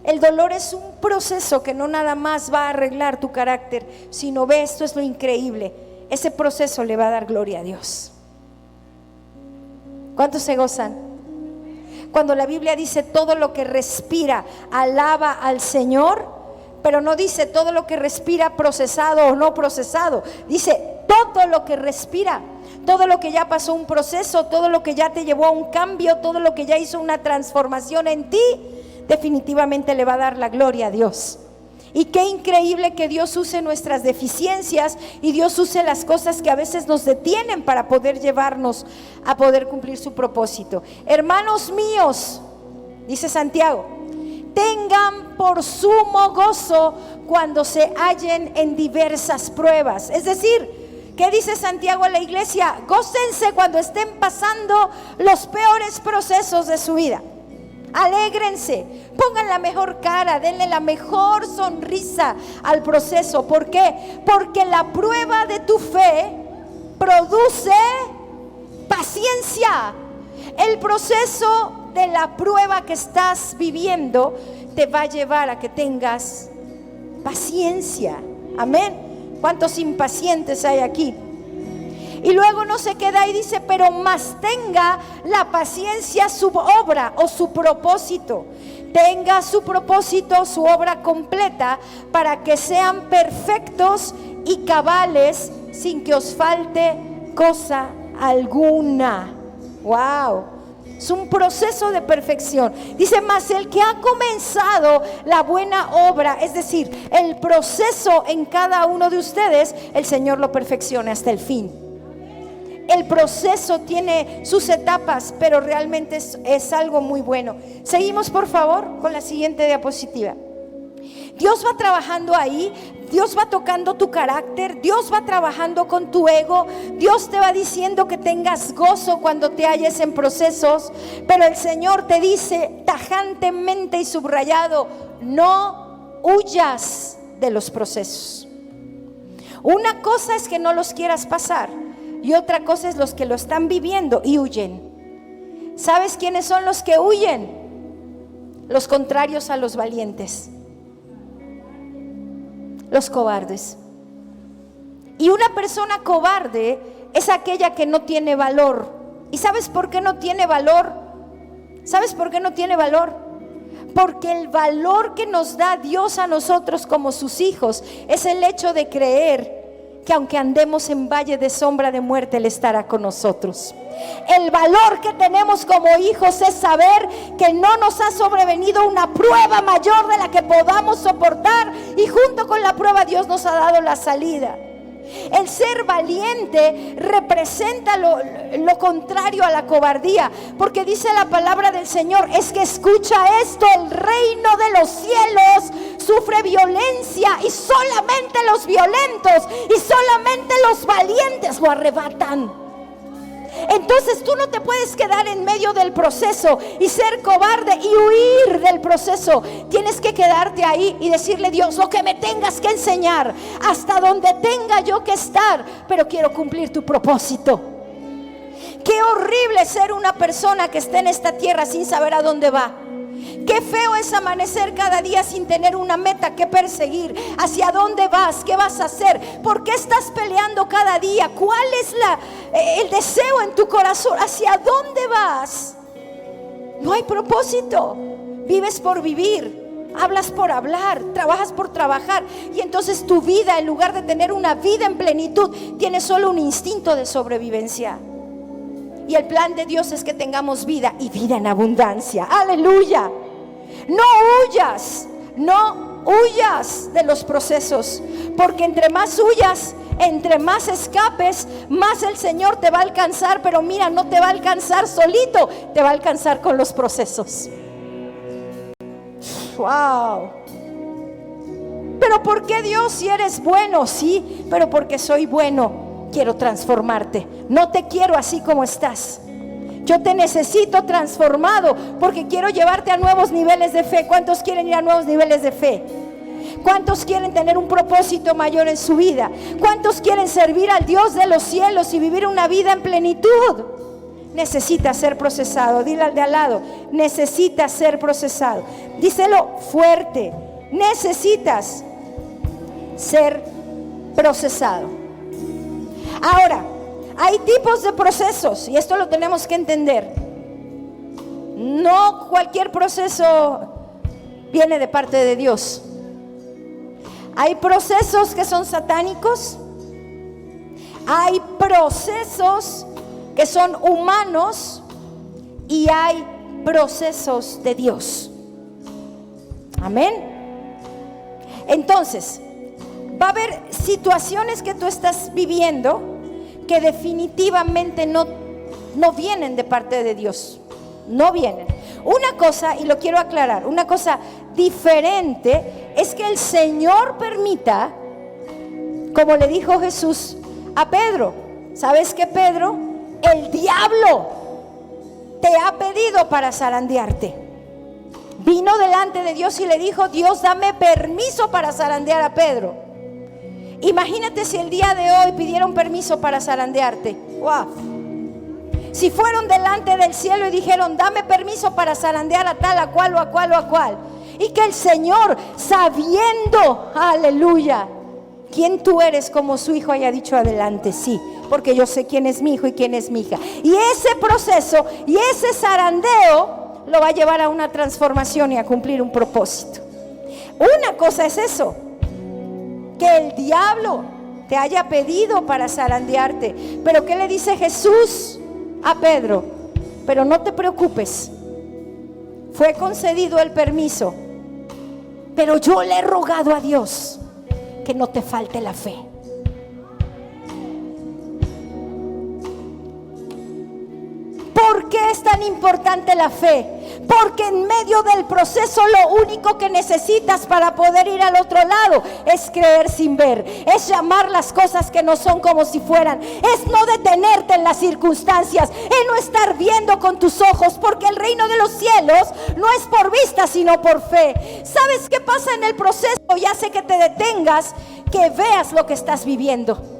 El dolor es un proceso que no nada más va a arreglar tu carácter, sino ve, esto es lo increíble, ese proceso le va a dar gloria a Dios. ¿Cuántos se gozan? Cuando la Biblia dice todo lo que respira alaba al Señor, pero no dice todo lo que respira procesado o no procesado, dice todo lo que respira, todo lo que ya pasó un proceso, todo lo que ya te llevó a un cambio, todo lo que ya hizo una transformación en ti, definitivamente le va a dar la gloria a Dios. Y qué increíble que Dios use nuestras deficiencias y Dios use las cosas que a veces nos detienen para poder llevarnos a poder cumplir su propósito. Hermanos míos, dice Santiago, tengan por sumo gozo cuando se hallen en diversas pruebas. Es decir, ¿qué dice Santiago a la iglesia? Gócense cuando estén pasando los peores procesos de su vida. Alégrense, pongan la mejor cara, denle la mejor sonrisa al proceso. ¿Por qué? Porque la prueba de tu fe produce paciencia. El proceso de la prueba que estás viviendo te va a llevar a que tengas paciencia. Amén. ¿Cuántos impacientes hay aquí? Y luego no se queda y dice, pero más tenga la paciencia su obra o su propósito. Tenga su propósito, su obra completa, para que sean perfectos y cabales sin que os falte cosa alguna. Wow. Es un proceso de perfección. Dice, mas el que ha comenzado la buena obra, es decir, el proceso en cada uno de ustedes, el Señor lo perfecciona hasta el fin. El proceso tiene sus etapas, pero realmente es algo muy bueno. Seguimos, por favor, con la siguiente diapositiva. Dios va trabajando ahí, Dios va tocando tu carácter, Dios va trabajando con tu ego, Dios te va diciendo que tengas gozo cuando te halles en procesos, pero el Señor te dice tajantemente y subrayado, no huyas de los procesos. Una cosa es que no los quieras pasar y otra cosa es los que lo están viviendo y huyen. ¿Sabes quiénes son los que huyen? Los contrarios a los valientes. Los cobardes. Y una persona cobarde es aquella que no tiene valor. ¿Y sabes por qué no tiene valor? ¿Sabes por qué no tiene valor? Porque el valor que nos da Dios a nosotros como sus hijos es el hecho de creer que aunque andemos en valle de sombra de muerte, Él estará con nosotros. El valor que tenemos como hijos es saber que no nos ha sobrevenido una prueba mayor de la que podamos soportar, y junto con la prueba Dios nos ha dado la salida. El ser valiente representa lo contrario a la cobardía, porque dice la palabra del Señor, es que escucha esto, el reino de los cielos sufre violencia y solamente los violentos y solamente los valientes lo arrebatan. Entonces tú no te puedes quedar en medio del proceso y ser cobarde y huir del proceso. Tienes que quedarte ahí y decirle, Dios, lo que me tengas que enseñar, hasta donde tenga yo que estar, pero quiero cumplir tu propósito. Qué horrible ser una persona que esté en esta tierra sin saber a dónde va. Qué feo es amanecer cada día sin tener una meta que perseguir. ¿Hacia dónde vas? ¿Qué vas a hacer? ¿Por qué estás peleando cada día? ¿Cuál es el deseo en tu corazón? ¿Hacia dónde vas? No hay propósito. Vives por vivir, hablas por hablar, trabajas por trabajar, y entonces tu vida, en lugar de tener una vida en plenitud, tiene solo un instinto de sobrevivencia. Y el plan de Dios es que tengamos vida y vida en abundancia. Aleluya. No huyas de los procesos, porque entre más huyas, entre más escapes, más el Señor te va a alcanzar. Pero mira, no te va a alcanzar solito, te va a alcanzar con los procesos. Wow. Pero ¿por qué, Dios, si eres bueno? Sí, pero porque soy bueno. Quiero transformarte. No te quiero así como estás. Yo te necesito transformado, porque quiero llevarte a nuevos niveles de fe. ¿Cuántos quieren ir a nuevos niveles de fe? ¿Cuántos quieren tener un propósito mayor en su vida? ¿Cuántos quieren servir al Dios de los cielos y vivir una vida en plenitud? Necesita ser procesado. Dile al de al lado, necesita ser procesado. Díselo fuerte, necesitas ser procesado. Ahora, hay tipos de procesos, y esto lo tenemos que entender. No cualquier proceso viene de parte de Dios. Hay procesos que son satánicos, hay procesos que son humanos, y hay procesos de Dios. Amén. Entonces, va a haber situaciones que tú estás viviendo que definitivamente no vienen de parte de Dios. No vienen. Una cosa, y lo quiero aclarar, una cosa diferente es que el Señor permita, como le dijo Jesús a Pedro. ¿Sabes qué, Pedro? El diablo te ha pedido para zarandearte. Vino delante de Dios y le dijo, Dios, dame permiso para zarandear a Pedro. Imagínate si el día de hoy pidieron permiso para zarandearte. Wow. Si fueron delante del cielo y dijeron, dame permiso para zarandear a tal, a cual o a cual o a cual. Y que el Señor, sabiendo, aleluya, quién tú eres como su hijo, haya dicho adelante, sí, porque yo sé quién es mi hijo y quién es mi hija. Y ese proceso y ese zarandeo lo va a llevar a una transformación y a cumplir un propósito. Una cosa es eso, que el diablo te haya pedido para zarandearte. Pero ¿qué le dice Jesús a Pedro? Pero no te preocupes, fue concedido el permiso, pero yo le he rogado a Dios que no te falte la fe. ¿Por qué es tan importante la fe? Porque en medio del proceso lo único que necesitas para poder ir al otro lado es creer sin ver, es llamar las cosas que no son como si fueran, es no detenerte en las circunstancias, es no estar viendo con tus ojos, porque el reino de los cielos no es por vista sino por fe. ¿Sabes qué pasa en el proceso? Y hace que te detengas, que veas lo que estás viviendo.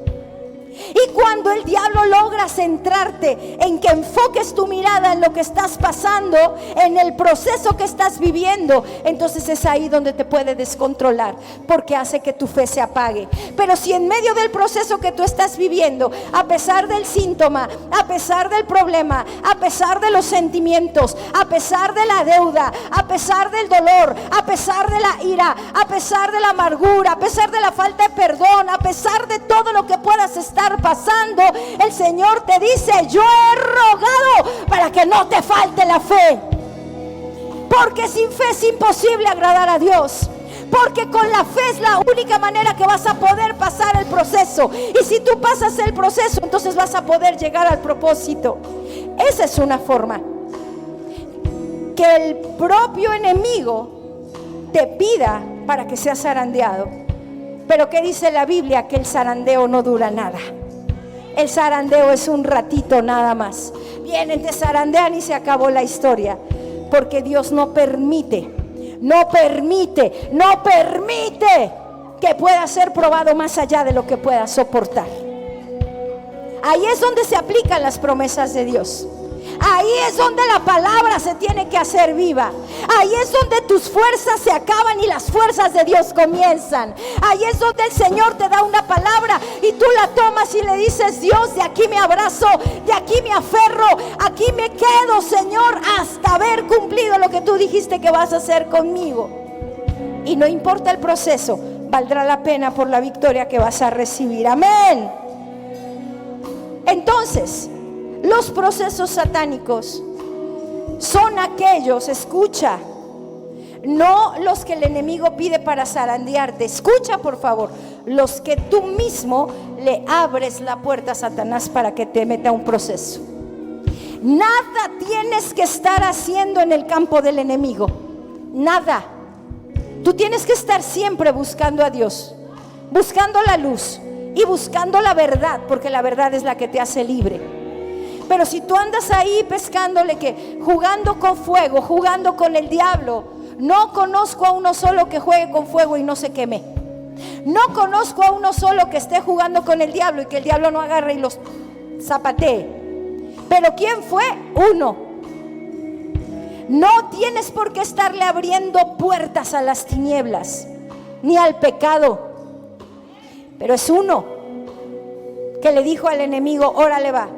Y cuando el diablo logra centrarte en que enfoques tu mirada en lo que estás pasando, en el proceso que estás viviendo, entonces es ahí donde te puede descontrolar, porque hace que tu fe se apague. Pero si en medio del proceso que tú estás viviendo, a pesar del síntoma, a pesar del problema, a pesar de los sentimientos, a pesar de la deuda, a pesar del dolor, a pesar de la ira, a pesar de la amargura, a pesar de la falta de perdón, a pesar de todo lo que puedas estar pasando, el Señor te dice: yo he rogado para que no te falte la fe, porque sin fe es imposible agradar a Dios, porque con la fe es la única manera que vas a poder pasar el proceso, y si tú pasas el proceso, entonces vas a poder llegar al propósito. Esa es una forma que el propio enemigo te pida para que seas zarandeado. Pero ¿qué dice la Biblia? Que el zarandeo no dura nada. El zarandeo es un ratito nada más. Vienen, te zarandean y se acabó la historia. Porque Dios no permite que pueda ser probado más allá de lo que pueda soportar. Ahí es donde se aplican las promesas de Dios. Ahí es donde la palabra se tiene que hacer viva. Ahí es donde tus fuerzas se acaban y las fuerzas de Dios comienzan. Ahí es donde el Señor te da una palabra y tú la tomas y le dices: Dios, de aquí me abrazo, de aquí me aferro, aquí me quedo, Señor, hasta haber cumplido lo que tú dijiste que vas a hacer conmigo. Y no importa el proceso, valdrá la pena por la victoria que vas a recibir. Amén. Entonces, los procesos satánicos son aquellos, escucha, no los que el enemigo pide para zarandearte. Escucha, por favor, los que tú mismo le abres la puerta a Satanás para que te meta un proceso. Nada tienes que estar haciendo en el campo del enemigo, nada. Tú tienes que estar siempre buscando a Dios, buscando la luz y buscando la verdad, porque la verdad es la que te hace libre. Pero si tú andas ahí pescándole, que jugando con fuego, jugando con el diablo, no conozco a uno solo que juegue con fuego y no se queme. No conozco a uno solo que esté jugando con el diablo y que el diablo no agarre y los zapatee. Pero ¿quién fue? Uno. No tienes por qué estarle abriendo puertas a las tinieblas ni al pecado. Pero es uno que le dijo al enemigo: órale va,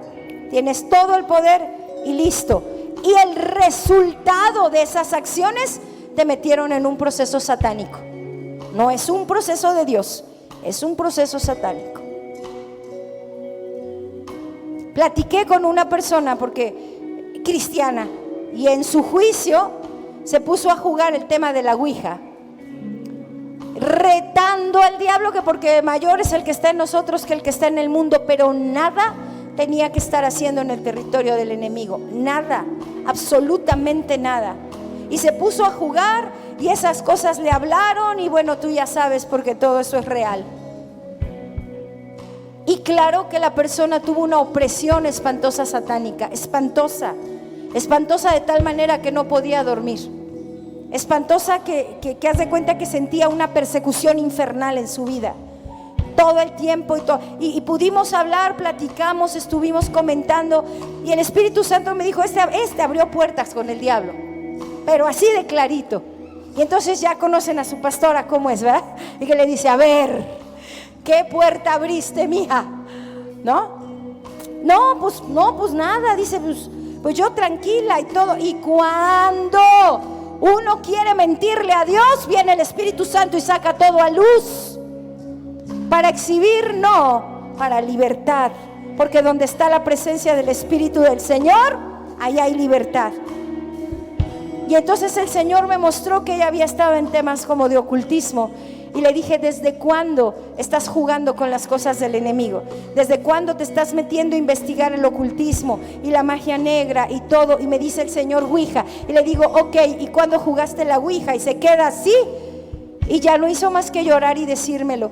tienes todo el poder y listo. Y el resultado de esas acciones te metieron en un proceso satánico. No es un proceso de Dios, es un proceso satánico. Platiqué con una persona cristiana, y en su juicio se puso a jugar el tema de la ouija, retando al diablo, que porque mayor es el que está en nosotros que el que está en el mundo. Pero nada tenía que estar haciendo en el territorio del enemigo, nada, absolutamente nada. Y se puso a jugar y esas cosas le hablaron, y bueno, tú ya sabes, porque todo eso es real. Y claro que la persona tuvo una opresión espantosa satánica, espantosa de tal manera que no podía dormir, espantosa que haz de cuenta que sentía una persecución infernal en su vida todo el tiempo y pudimos hablar, platicamos, estuvimos comentando, y el Espíritu Santo me dijo: este abrió puertas con el diablo, pero así de clarito. Y entonces ya conocen a su pastora cómo es, ¿verdad? Y que le dice: a ver, ¿qué puerta abriste, mija? No, pues nada. Dice, pues yo tranquila y todo. Y cuando uno quiere mentirle a Dios, viene el Espíritu Santo y saca todo a luz. Para exhibir, no, para libertad. Porque donde está la presencia del Espíritu del Señor, ahí hay libertad. Y entonces el Señor me mostró que ella había estado en temas como de ocultismo. Y le dije, ¿desde cuándo estás jugando con las cosas del enemigo? ¿Desde cuándo te estás metiendo a investigar el ocultismo y la magia negra y todo? Y me dice el Señor, Ouija. Y le digo, ok, ¿y cuándo jugaste la Ouija? Y se queda así. Y ya no hizo más que llorar y decírmelo.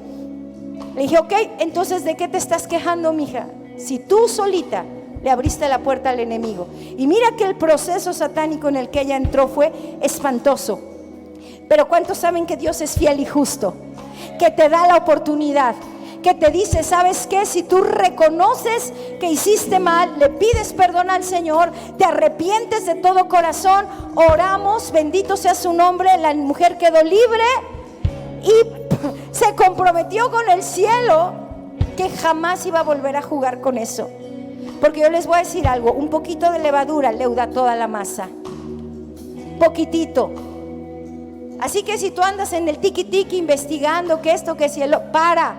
Le dije, ok, entonces ¿de qué te estás quejando, mija? Si tú solita le abriste la puerta al enemigo. Y mira que el proceso satánico en el que ella entró fue espantoso. Pero ¿cuántos saben que Dios es fiel y justo? Que te da la oportunidad, que te dice, ¿sabes qué? Si tú reconoces que hiciste mal, le pides perdón al Señor, te arrepientes de todo corazón, oramos, bendito sea su nombre, la mujer quedó libre y se comprometió con el cielo que jamás iba a volver a jugar con eso. Porque yo les voy a decir algo, un poquito de levadura leuda toda la masa, poquitito. Así que si tú andas en el tiki tiki investigando que esto, que cielo, para,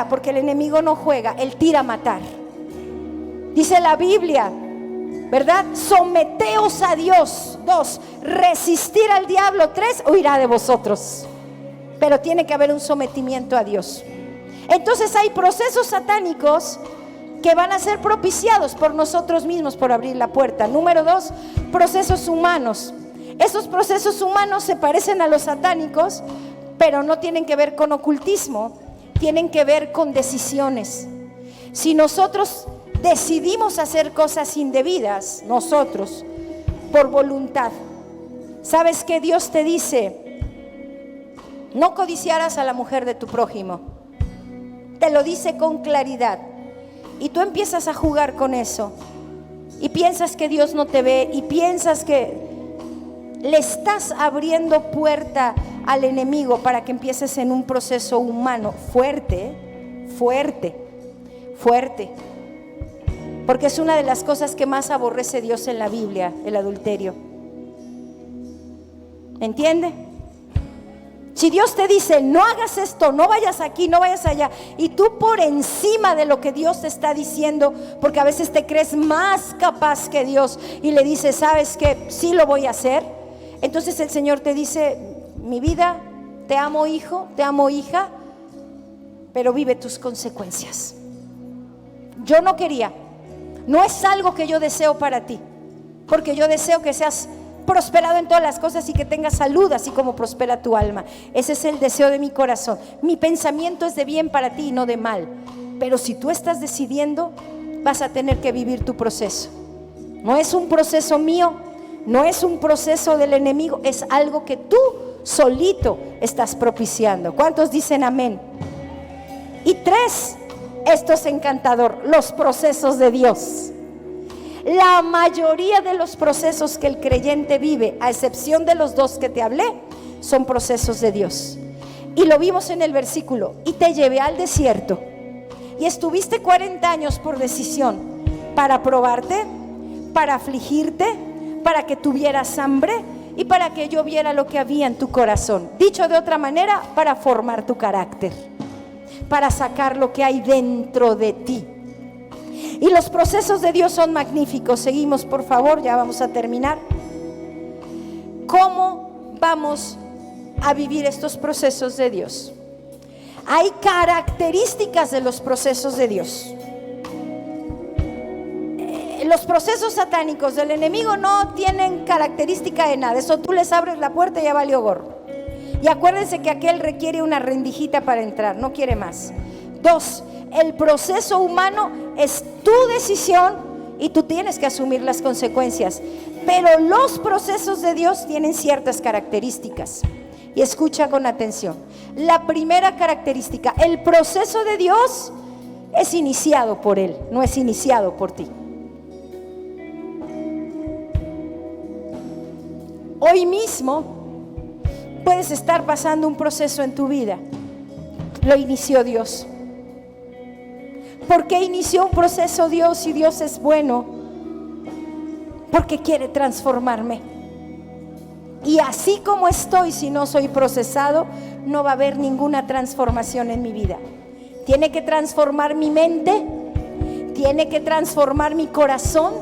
porque el enemigo no juega, él tira a matar. Dice la Biblia, ¿verdad? Someteos a Dios. 2, resistir al diablo. 3, huirá de vosotros. Pero tiene que haber un sometimiento a Dios. Entonces hay procesos satánicos que van a ser propiciados por nosotros mismos por abrir la puerta. Número 2, procesos humanos. Esos procesos humanos se parecen a los satánicos, pero no tienen que ver con ocultismo, tienen que ver con decisiones. Si nosotros decidimos hacer cosas indebidas, nosotros, por voluntad, ¿sabes qué? Dios te dice, no codiciarás a la mujer de tu prójimo. Te lo dice con claridad. Y tú empiezas a jugar con eso. Y piensas que Dios no te ve. Y piensas que le estás abriendo puerta al enemigo para que empieces en un proceso humano fuerte. Porque es una de las cosas que más aborrece Dios en la Biblia, el adulterio. ¿Entiende? Si Dios te dice, no hagas esto, no vayas aquí, no vayas allá, y tú por encima de lo que Dios te está diciendo, porque a veces te crees más capaz que Dios y le dices, ¿sabes qué? Sí lo voy a hacer. Entonces el Señor te dice, mi vida, te amo hijo, te amo hija, pero vive tus consecuencias. Yo no quería, no es algo que yo deseo para ti, porque yo deseo que seas prosperado en todas las cosas y que tengas salud así como prospera tu alma. Ese es el deseo de mi corazón. Mi pensamiento es de bien para ti y no de mal. Pero si tú estás decidiendo, vas a tener que vivir tu proceso. No es un proceso mío, no es un proceso del enemigo, es algo que tú solito estás propiciando. ¿Cuántos dicen amén? Y 3, esto es encantador, los procesos de Dios. La mayoría de los procesos que el creyente vive, a excepción de los 2 que te hablé, son procesos de Dios. Y lo vimos en el versículo, y te llevé al desierto, y estuviste 40 años por decisión, para probarte, para afligirte, para que tuvieras hambre, y para que yo viera lo que había en tu corazón. Dicho de otra manera, para formar tu carácter, para sacar lo que hay dentro de ti. Y los procesos de Dios son magníficos. Seguimos, por favor, ya vamos a terminar. ¿Cómo vamos a vivir estos procesos de Dios? Hay características de los procesos de Dios. Los procesos satánicos del enemigo no tienen característica de nada. Eso tú les abres la puerta y ya valió gorro. Y acuérdense que aquel requiere una rendijita para entrar, no quiere más. 2, el proceso humano es tu decisión y tú tienes que asumir las consecuencias. Pero los procesos de Dios tienen ciertas características. Y escucha con atención. La primera característica, el proceso de Dios es iniciado por Él, no es iniciado por ti. Hoy mismo puedes estar pasando un proceso en tu vida. Lo inició Dios. ¿Por qué inició un proceso Dios si Dios es bueno? Porque quiere transformarme. Y así como estoy, si no soy procesado, no va a haber ninguna transformación en mi vida. Tiene que transformar mi mente, tiene que transformar mi corazón,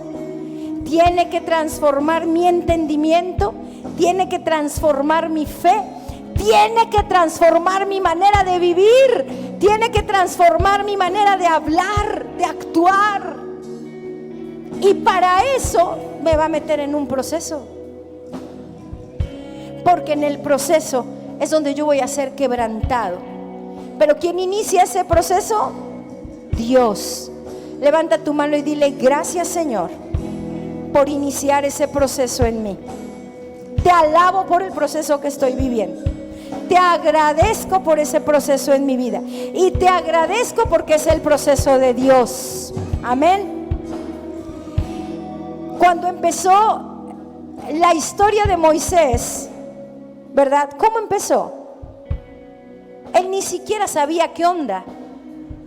tiene que transformar mi entendimiento, tiene que transformar mi fe, tiene que transformar mi manera de vivir, tiene que transformar mi manera de hablar, de actuar. Y para eso me va a meter en un proceso, porque en el proceso es donde yo voy a ser quebrantado. Pero ¿quién inicia ese proceso? Dios. Levanta tu mano y dile: gracias, Señor, por iniciar ese proceso en mí. Te alabo por el proceso que estoy viviendo. Te agradezco por ese proceso en mi vida. Y te agradezco porque es el proceso de Dios. Amén. Cuando empezó la historia de Moisés, ¿verdad? ¿Cómo empezó? Él ni siquiera sabía qué onda,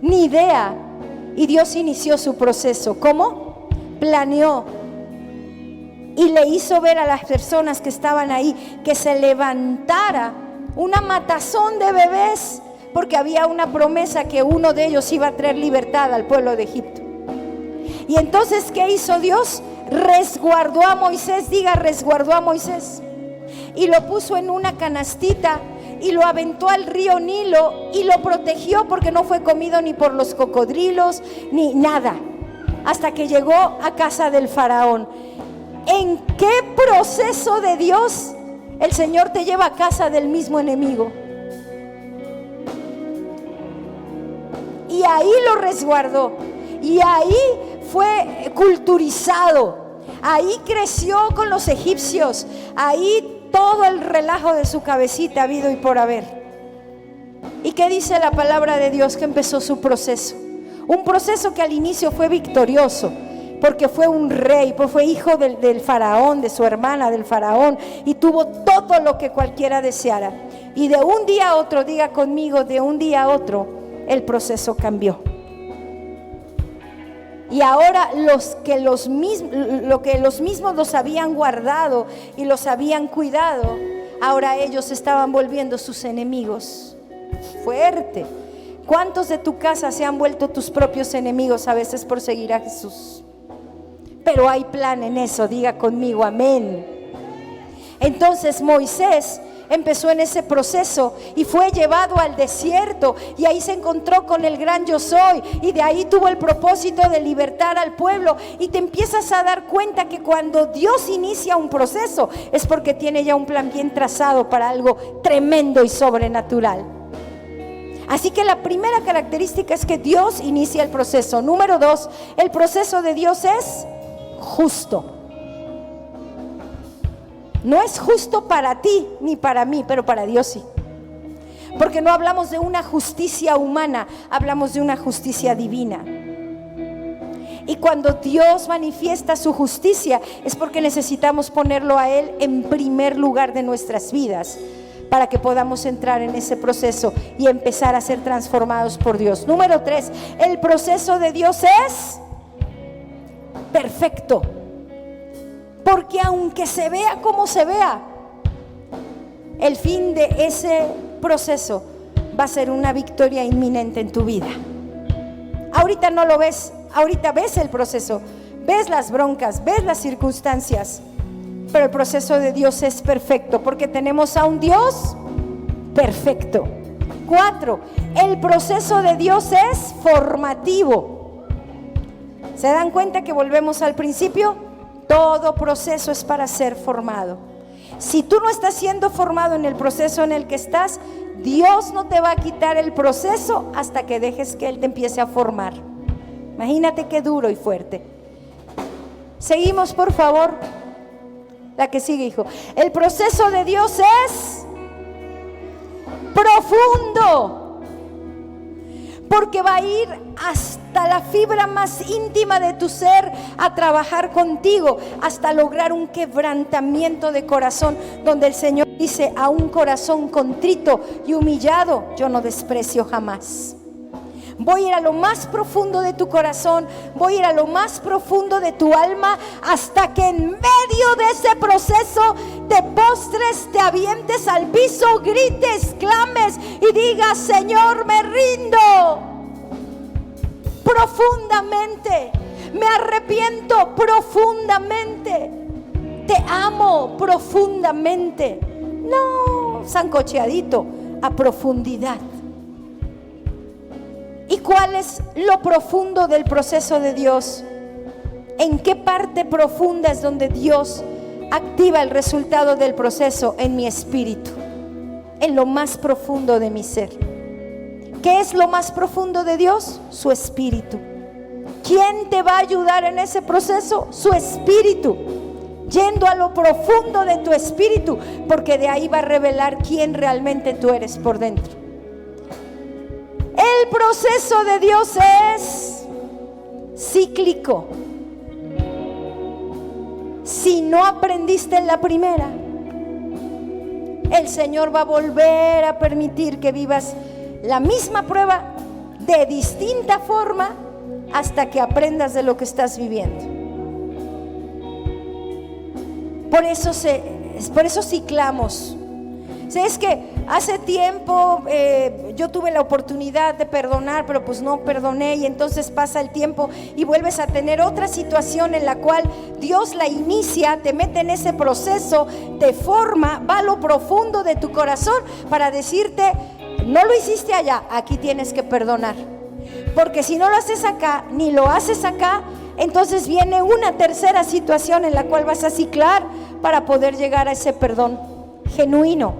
ni idea. Y Dios inició su proceso. ¿Cómo? Planeó. Y le hizo ver a las personas que estaban ahí que se levantara una matazón de bebés, porque había una promesa que uno de ellos iba a traer libertad al pueblo de Egipto. Y entonces, ¿qué hizo Dios? Resguardó a Moisés, diga, resguardó a Moisés. Y lo puso en una canastita y lo aventó al río Nilo y lo protegió, porque no fue comido ni por los cocodrilos ni nada, hasta que llegó a casa del faraón. ¿En qué proceso de Dios el Señor te lleva a casa del mismo enemigo? Y ahí lo resguardó, y ahí fue culturizado, ahí creció con los egipcios, ahí todo el relajo de su cabecita habido y por haber. ¿Y qué dice la palabra de Dios? Que empezó su proceso, un proceso que al inicio fue victorioso, porque fue un rey, pues fue hijo del faraón, de su hermana del faraón, y tuvo todo lo que cualquiera deseara. Y de un día a otro, diga conmigo, de un día a otro, el proceso cambió. Y ahora lo que los mismos los habían guardado y los habían cuidado, ahora ellos estaban volviendo sus enemigos. Fuerte. ¿Cuántos de tu casa se han vuelto tus propios enemigos a veces por seguir a Jesús? Pero hay plan en eso, diga conmigo, amén. Entonces Moisés empezó en ese proceso y fue llevado al desierto, y ahí se encontró con el gran yo soy, y de ahí tuvo el propósito de libertar al pueblo. Y te empiezas a dar cuenta que cuando Dios inicia un proceso es porque tiene ya un plan bien trazado para algo tremendo y sobrenatural. Así que la primera característica es que Dios inicia el proceso. Número 2, el proceso de Dios es justo. No es justo para ti ni para mí, pero para Dios sí. Porque no hablamos de una justicia humana, hablamos de una justicia divina. Y cuando Dios manifiesta su justicia es porque necesitamos ponerlo a Él en primer lugar de nuestras vidas, para que podamos entrar en ese proceso y empezar a ser transformados por Dios. Número 3, el proceso de Dios es perfecto. Porque aunque se vea como se vea, el fin de ese proceso va a ser una victoria inminente en tu vida. Ahorita no lo ves, ahorita ves el proceso, ves las broncas, ves las circunstancias, pero el proceso de Dios es perfecto, porque tenemos a un Dios perfecto. 4, el proceso de Dios es formativo. ¿Se dan cuenta que volvemos al principio? Todo proceso es para ser formado. Si tú no estás siendo formado en el proceso en el que estás, Dios no te va a quitar el proceso hasta que dejes que Él te empiece a formar. Imagínate qué duro y fuerte. Seguimos, por favor. La que sigue, hijo. El proceso de Dios es profundo, porque va a ir hasta la fibra más íntima de tu ser a trabajar contigo, hasta lograr un quebrantamiento de corazón, donde el Señor dice: a un corazón contrito y humillado yo no desprecio jamás. Voy a ir a lo más profundo de tu corazón, voy a ir a lo más profundo de tu alma, hasta que en medio de ese proceso te postres, te avientes al piso, grites, clames y digas: Señor, me rindo profundamente, me arrepiento profundamente, te amo profundamente. No sancocheadito, a profundidad. ¿Y cuál es lo profundo del proceso de Dios? ¿En qué parte profunda es donde Dios activa el resultado del proceso? En mi espíritu, en lo más profundo de mi ser. ¿Qué es lo más profundo de Dios? Su espíritu. ¿Quién te va a ayudar en ese proceso? Su espíritu. Yendo a lo profundo de tu espíritu, porque de ahí va a revelar quién realmente tú eres por dentro. El proceso de Dios es cíclico. Si no aprendiste en la primera, el Señor va a volver a permitir que vivas la misma prueba de distinta forma hasta que aprendas de lo que estás viviendo. Por eso ciclamos. Es que hace tiempo yo tuve la oportunidad de perdonar, pero pues no perdoné, y entonces pasa el tiempo y vuelves a tener otra situación en la cual Dios la inicia, te mete en ese proceso, te forma, va a lo profundo de tu corazón para decirte: no lo hiciste allá, aquí tienes que perdonar, porque si no lo haces acá, ni lo haces acá, entonces viene una tercera situación en la cual vas a ciclar para poder llegar a ese perdón genuino,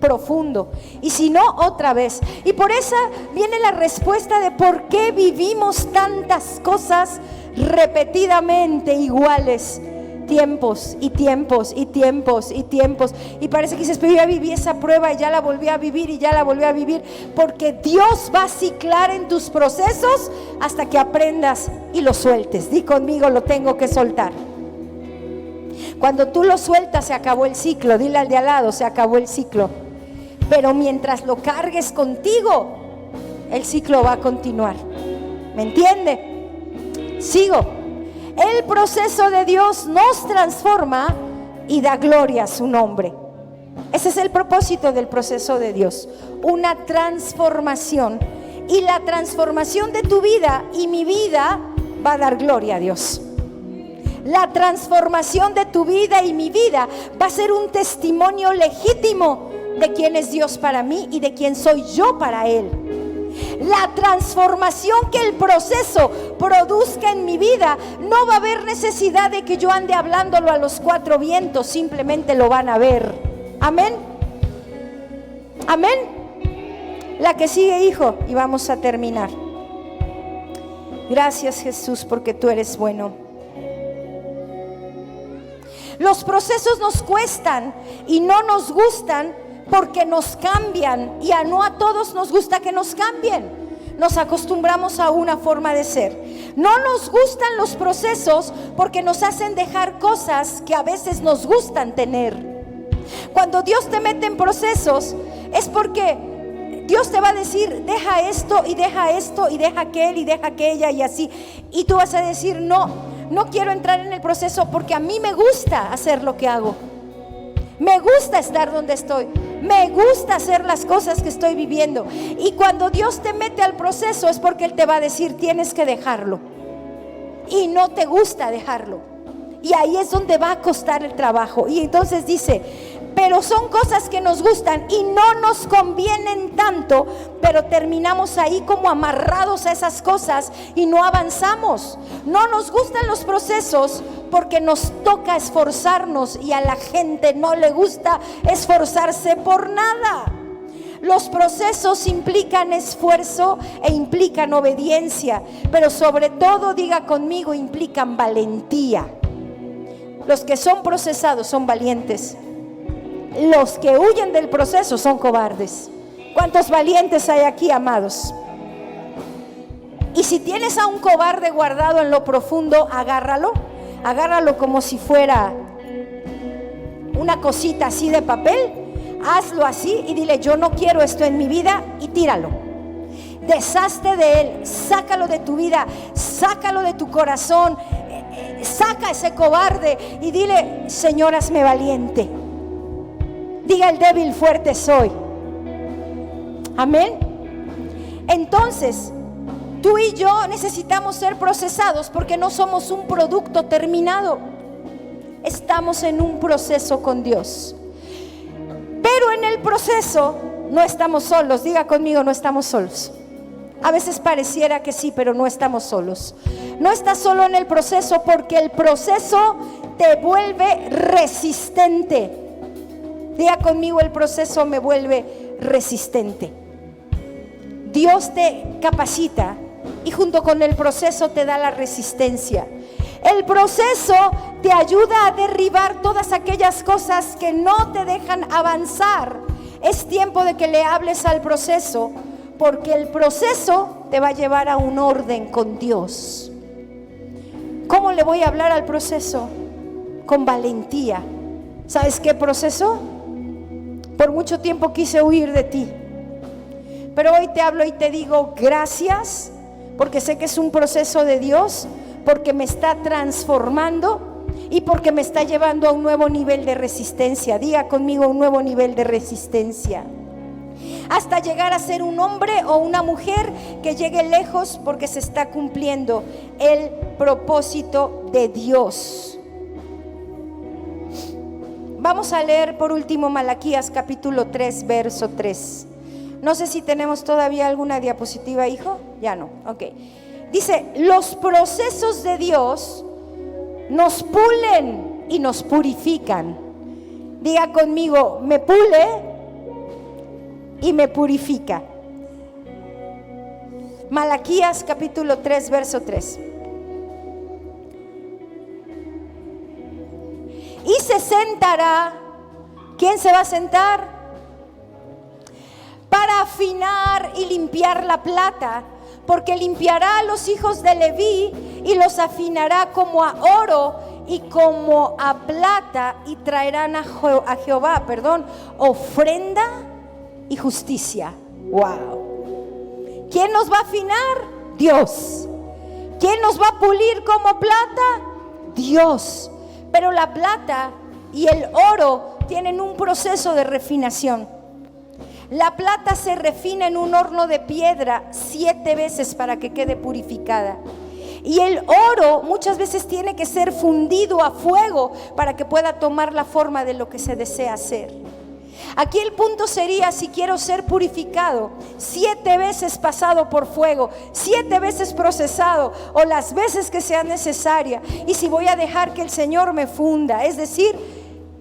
profundo. Y si no, otra vez. Y por esa viene la respuesta de por qué vivimos tantas cosas repetidamente iguales, tiempos y tiempos y tiempos y tiempos, y parece que dices: pero yo ya viví esa prueba y ya la volví a vivir y ya la volví a vivir, porque Dios va a ciclar en tus procesos hasta que aprendas y lo sueltes. Di conmigo: lo tengo que soltar. Cuando tú lo sueltas, se acabó el ciclo. Dile al de al lado: se acabó el ciclo. Pero mientras lo cargues contigo, el ciclo va a continuar. ¿Me entiende? Sigo. El proceso de Dios nos transforma y da gloria a su nombre. Ese es el propósito del proceso de Dios, una transformación. Y la transformación de tu vida y mi vida va a dar gloria a Dios. La transformación de tu vida y mi vida va a ser un testimonio legítimo de quién es Dios para mí y de quién soy yo para Él. La transformación que el proceso produzca en mi vida, no va a haber necesidad de que yo ande hablándolo a los cuatro vientos, simplemente lo van a ver. Amén. Amén. La que sigue, hijo, y vamos a terminar. Gracias, Jesús, porque tú eres bueno. Los procesos nos cuestan y no nos gustan porque nos cambian, y no a todos nos gusta que nos cambien. Nos acostumbramos a una forma de ser. No nos gustan los procesos porque nos hacen dejar cosas que a veces nos gustan tener. Cuando Dios te mete en procesos es porque Dios te va a decir: deja esto y deja esto y deja aquel y deja aquella y así. Y tú vas a decir: no quiero entrar en el proceso porque a mí me gusta hacer lo que hago. Me gusta estar donde estoy. Me gusta hacer las cosas que estoy viviendo. Y cuando Dios te mete al proceso es porque Él te va a decir: tienes que dejarlo. Y no te gusta dejarlo. Y ahí es donde va a costar el trabajo. Y entonces dice: pero son cosas que nos gustan y no nos convienen tanto, pero terminamos ahí como amarrados a esas cosas y no avanzamos. No nos gustan los procesos porque nos toca esforzarnos, y a la gente no le gusta esforzarse por nada. Los procesos implican esfuerzo e implican obediencia, pero sobre todo, diga conmigo, implican valentía. Los que son procesados son valientes. Los que huyen del proceso son cobardes. ¿Cuántos valientes hay aquí, amados? Y si tienes a un cobarde guardado en lo profundo, agárralo como si fuera una cosita así de papel. Hazlo así y dile: yo no quiero esto en mi vida, y tíralo. deshazte de él, sácalo de tu vida, sácalo de tu corazón, saca ese cobarde y dile: Señor, hazme valiente. Diga el débil: fuerte soy. Amén. Entonces, tú y yo necesitamos ser procesados porque no somos un producto terminado. Estamos en un proceso con Dios. Pero en el proceso no estamos solos. Diga conmigo: no estamos solos. A veces pareciera que sí, pero no estamos solos. No estás solo en el proceso, porque el proceso te vuelve resistente. Diga conmigo: el proceso me vuelve resistente. Dios te capacita y junto con el proceso te da la resistencia. El proceso te ayuda a derribar todas aquellas cosas que no te dejan avanzar. Es tiempo de que le hables al proceso, porque el proceso te va a llevar a un orden con Dios. ¿Cómo le voy a hablar al proceso? Con valentía. ¿Sabes qué proceso? Por mucho tiempo quise huir de ti, pero hoy te hablo y te digo gracias, porque sé que es un proceso de Dios, porque me está transformando y porque me está llevando a un nuevo nivel de resistencia. Diga conmigo: un nuevo nivel de resistencia. Hasta llegar a ser un hombre o una mujer que llegue lejos, porque se está cumpliendo el propósito de Dios. Vamos a leer por último Malaquías capítulo 3, verso 3. No sé si tenemos todavía alguna diapositiva, hijo. Ya no, ok. Dice: los procesos de Dios nos pulen y nos purifican. Diga conmigo: me pule y me purifica. Malaquías capítulo 3, verso 3. Y se sentará. ¿Quién se va a sentar? Para afinar y limpiar la plata, porque limpiará a los hijos de Leví y los afinará como a oro y como a plata, y traerán a Jehová, ofrenda y justicia. Wow. ¿Quién nos va a afinar? Dios. ¿Quién nos va a pulir como plata? Dios. Pero la plata y el oro tienen un proceso de refinación. La plata se refina en un horno de piedra 7 veces para que quede purificada. Y el oro muchas veces tiene que ser fundido a fuego para que pueda tomar la forma de lo que se desea hacer. Aquí el punto sería: si quiero ser purificado, 7 veces pasado por fuego, 7 veces procesado, o las veces que sea necesaria. Y si voy a dejar que el Señor me funda, es decir,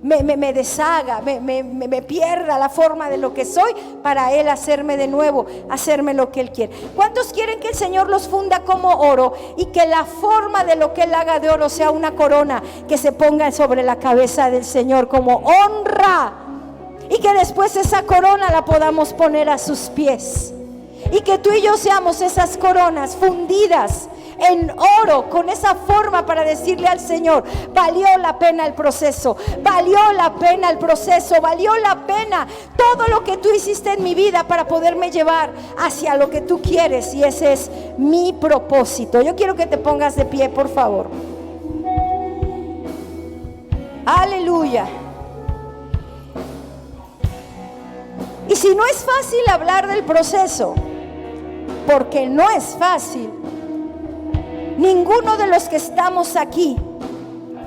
me deshaga, me pierda la forma de lo que soy, para Él hacerme de nuevo, hacerme lo que Él quiere. ¿Cuántos quieren que el Señor los funda como oro y que la forma de lo que Él haga de oro sea una corona que se ponga sobre la cabeza del Señor como honra, y que después esa corona la podamos poner a sus pies, y que tú y yo seamos esas coronas fundidas en oro, con esa forma para decirle al Señor: valió la pena el proceso, valió la pena el proceso, valió la pena todo lo que tú hiciste en mi vida para poderme llevar hacia lo que tú quieres, y ese es mi propósito. Yo quiero que te pongas de pie, por favor. Aleluya. Y si no es fácil hablar del proceso, porque no es fácil, ninguno de los que estamos aquí,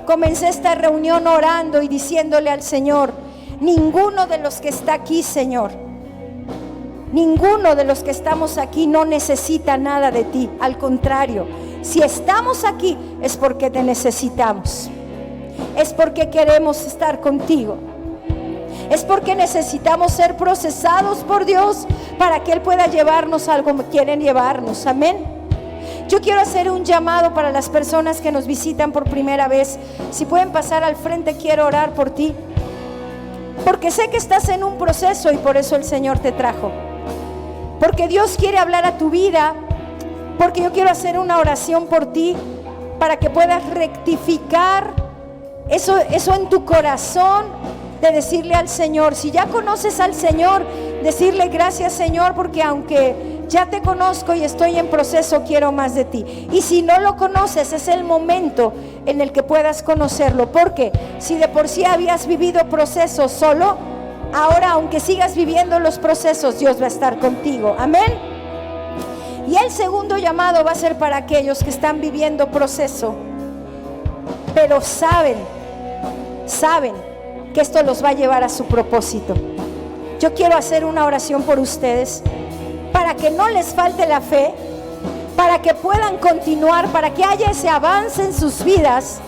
comencé esta reunión orando y diciéndole al Señor: ninguno de los que está aquí, Señor, ninguno de los que estamos aquí no necesita nada de ti. Al contrario, si estamos aquí es porque te necesitamos, es porque queremos estar contigo, es porque necesitamos ser procesados por Dios para que Él pueda llevarnos a algo que quieren llevarnos. Amén. Yo quiero hacer un llamado para las personas que nos visitan por primera vez. Si pueden pasar al frente, quiero orar por ti, porque sé que estás en un proceso y por eso el Señor te trajo, porque Dios quiere hablar a tu vida, porque yo quiero hacer una oración por ti para que puedas rectificar eso en tu corazón, de decirle al Señor. Si ya conoces al Señor, decirle: gracias, Señor, porque aunque ya te conozco y estoy en proceso, quiero más de ti. Y si no lo conoces, es el momento en el que puedas conocerlo, porque si de por sí habías vivido procesos solo, ahora aunque sigas viviendo los procesos, Dios va a estar contigo. Amén. Y el segundo llamado va a ser para aquellos que están viviendo proceso, pero saben que esto los va a llevar a su propósito. Yo quiero hacer una oración por ustedes, para que no les falte la fe, para que puedan continuar, para que haya ese avance en sus vidas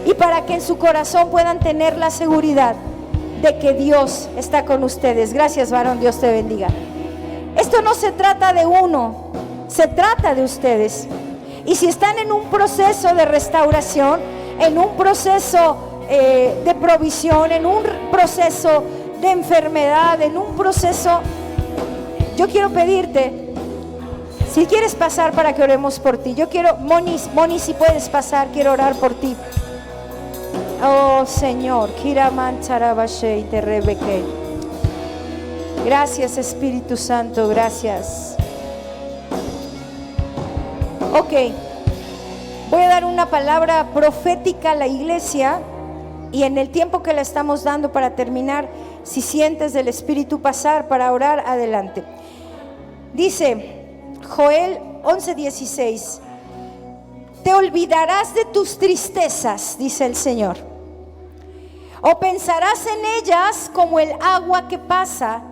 y para que en su corazón puedan tener la seguridad de que Dios está con ustedes. Gracias, varón, Dios te bendiga. Esto no se trata de uno, se trata de ustedes. Y si están en un proceso de restauración, en un proceso de provisión, en un proceso de enfermedad, en un proceso, yo quiero pedirte, si quieres pasar para que oremos por ti. Yo quiero, Moni, si puedes pasar, quiero orar por ti. Oh Señor, gracias Espíritu Santo, gracias. Ok, voy a dar una palabra profética a la iglesia, y en el tiempo que la estamos dando para terminar, si sientes del Espíritu pasar para orar, adelante. Dice Joel 11:16: te olvidarás de tus tristezas, dice el Señor, o pensarás en ellas como el agua que pasa.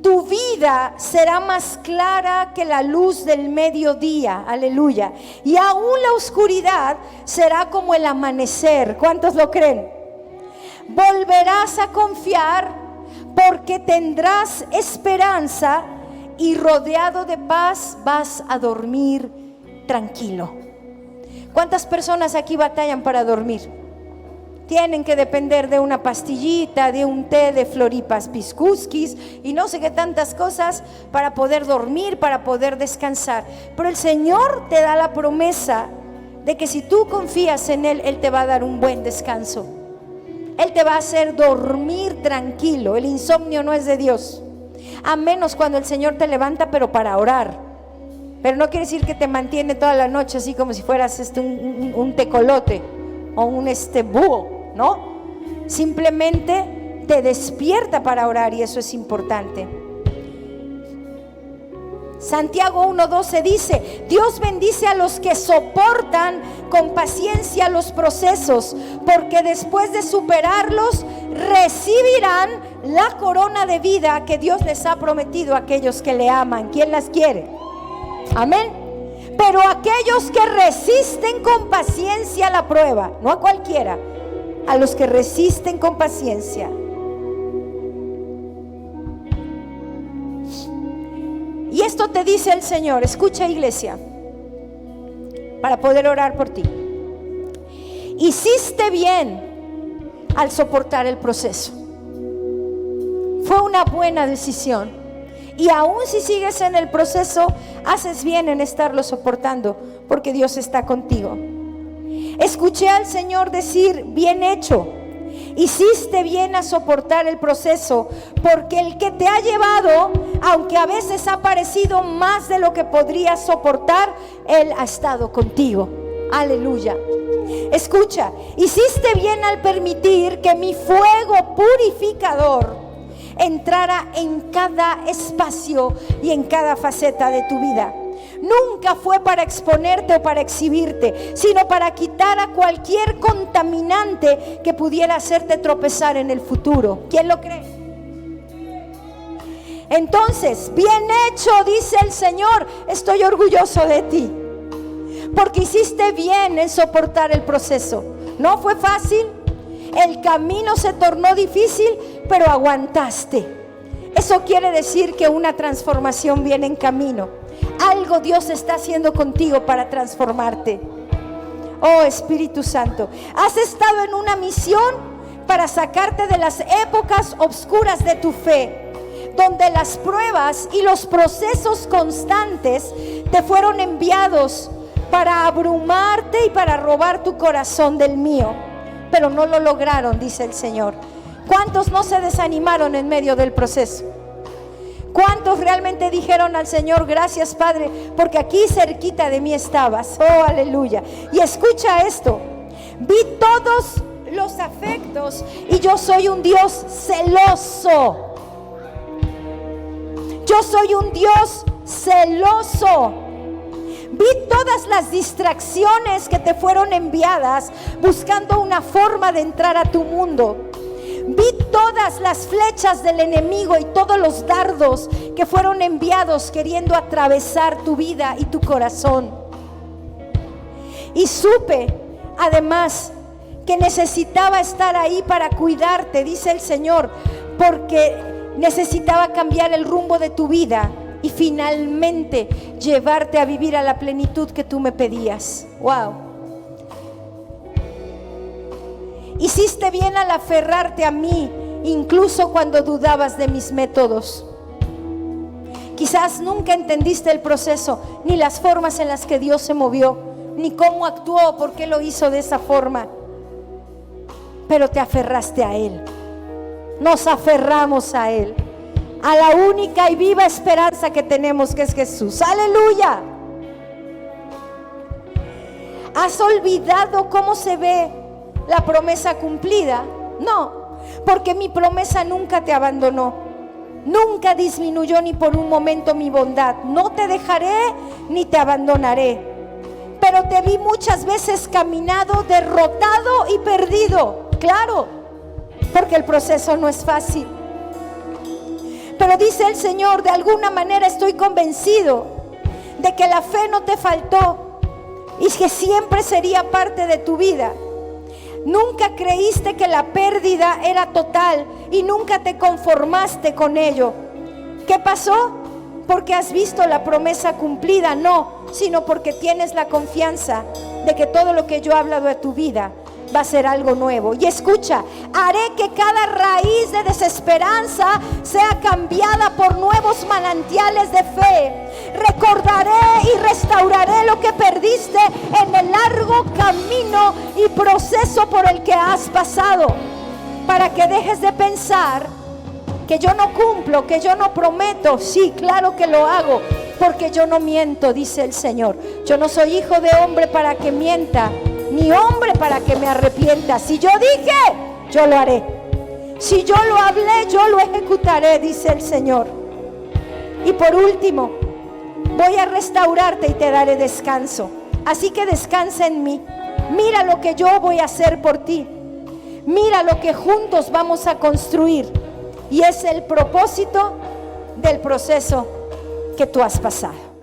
Tu vida será más clara que la luz del mediodía, aleluya, y aún la oscuridad será como el amanecer. ¿Cuántos lo creen? Volverás a confiar porque tendrás esperanza, y rodeado de paz vas a dormir tranquilo. ¿Cuántas personas aquí batallan para dormir? Tienen que depender de una pastillita, de un té de floripas piscuskis y no sé qué tantas cosas para poder dormir, para poder descansar. Pero el Señor te da la promesa de que si tú confías en Él, Él te va a dar un buen descanso. Él te va a hacer dormir tranquilo. El insomnio no es de Dios, a menos cuando el Señor te levanta, pero para orar. Pero no quiere decir que te mantiene toda la noche así como si fueras un tecolote o un búho. No, simplemente te despierta para orar, y eso es importante. Santiago 1:12 dice: Dios bendice a los que soportan con paciencia los procesos, porque después de superarlos recibirán la corona de vida que Dios les ha prometido a aquellos que le aman. ¿Quién las quiere? Amén. Pero aquellos que resisten con paciencia la prueba, no a cualquiera, a los que resisten con paciencia. Y esto te dice el Señor, escucha iglesia, para poder orar por ti. Hiciste bien al soportar el proceso. Fue una buena decisión. Y aún si sigues en el proceso, haces bien en estarlo soportando, porque Dios está contigo. Escuché al Señor decir: bien hecho, hiciste bien a soportar el proceso, porque el que te ha llevado, aunque a veces ha parecido más de lo que podrías soportar, Él ha estado contigo. Aleluya. Escucha, hiciste bien al permitir que mi fuego purificador entrara en cada espacio y en cada faceta de tu vida. Nunca fue para exponerte o para exhibirte, sino para quitar a cualquier contaminante que pudiera hacerte tropezar en el futuro. ¿Quién lo cree? Entonces, bien hecho, dice el Señor, estoy orgulloso de ti, porque hiciste bien en soportar el proceso. No fue fácil, el camino se tornó difícil, pero aguantaste. Eso quiere decir que una transformación viene en camino. Algo Dios está haciendo contigo para transformarte. Oh Espíritu Santo, has estado en una misión para sacarte de las épocas oscuras de tu fe, donde las pruebas y los procesos constantes te fueron enviados para abrumarte y para robar tu corazón del mío, pero no lo lograron, dice el Señor. ¿Cuántos no se desanimaron en medio del proceso? ¿Cuántos realmente dijeron al Señor, gracias Padre, porque aquí cerquita de mí estabas? Oh, aleluya. Y escucha esto, vi todos los afectos y yo soy un Dios celoso. Yo soy un Dios celoso. Vi todas las distracciones que te fueron enviadas buscando una forma de entrar a tu mundo. Vi todas las flechas del enemigo y todos los dardos que fueron enviados queriendo atravesar tu vida y tu corazón. Y supe, además, que necesitaba estar ahí para cuidarte, dice el Señor, porque necesitaba cambiar el rumbo de tu vida y finalmente llevarte a vivir a la plenitud que tú me pedías. Wow. Hiciste bien al aferrarte a mí, incluso cuando dudabas de mis métodos. Quizás nunca entendiste el proceso, ni las formas en las que Dios se movió, ni cómo actuó, por qué lo hizo de esa forma. Pero te aferraste a Él. Nos aferramos a Él, a la única y viva esperanza que tenemos, que es Jesús. ¡Aleluya! ¿Has olvidado cómo se ve la promesa cumplida? No, porque mi promesa nunca te abandonó, nunca disminuyó ni por un momento mi bondad. No te dejaré ni te abandonaré, pero te vi muchas veces caminado, derrotado y perdido. Claro, porque el proceso no es fácil. Pero dice el Señor, de alguna manera estoy convencido de que la fe no te faltó y que siempre sería parte de tu vida. Nunca creíste que la pérdida era total y nunca te conformaste con ello. ¿Qué pasó? Porque has visto la promesa cumplida, no, sino porque tienes la confianza de que todo lo que yo he hablado de tu vida va a ser algo nuevo. Y escucha, haré que cada raíz de desesperanza sea cambiada por nuevos manantiales de fe. Recordaré y restauraré lo que perdiste en el largo camino y proceso por el que has pasado, para que dejes de pensar que yo no cumplo, que yo no prometo. Sí, claro que lo hago, porque yo no miento, dice el Señor. Yo no soy hijo de hombre para que mienta, ni hombre para que me arrepienta. Si yo dije, yo lo haré. Si yo lo hablé, yo lo ejecutaré, dice el Señor. Y por último, voy a restaurarte y te daré descanso. Así que descansa en mí. Mira lo que yo voy a hacer por ti. Mira lo que juntos vamos a construir. Y es el propósito del proceso que tú has pasado.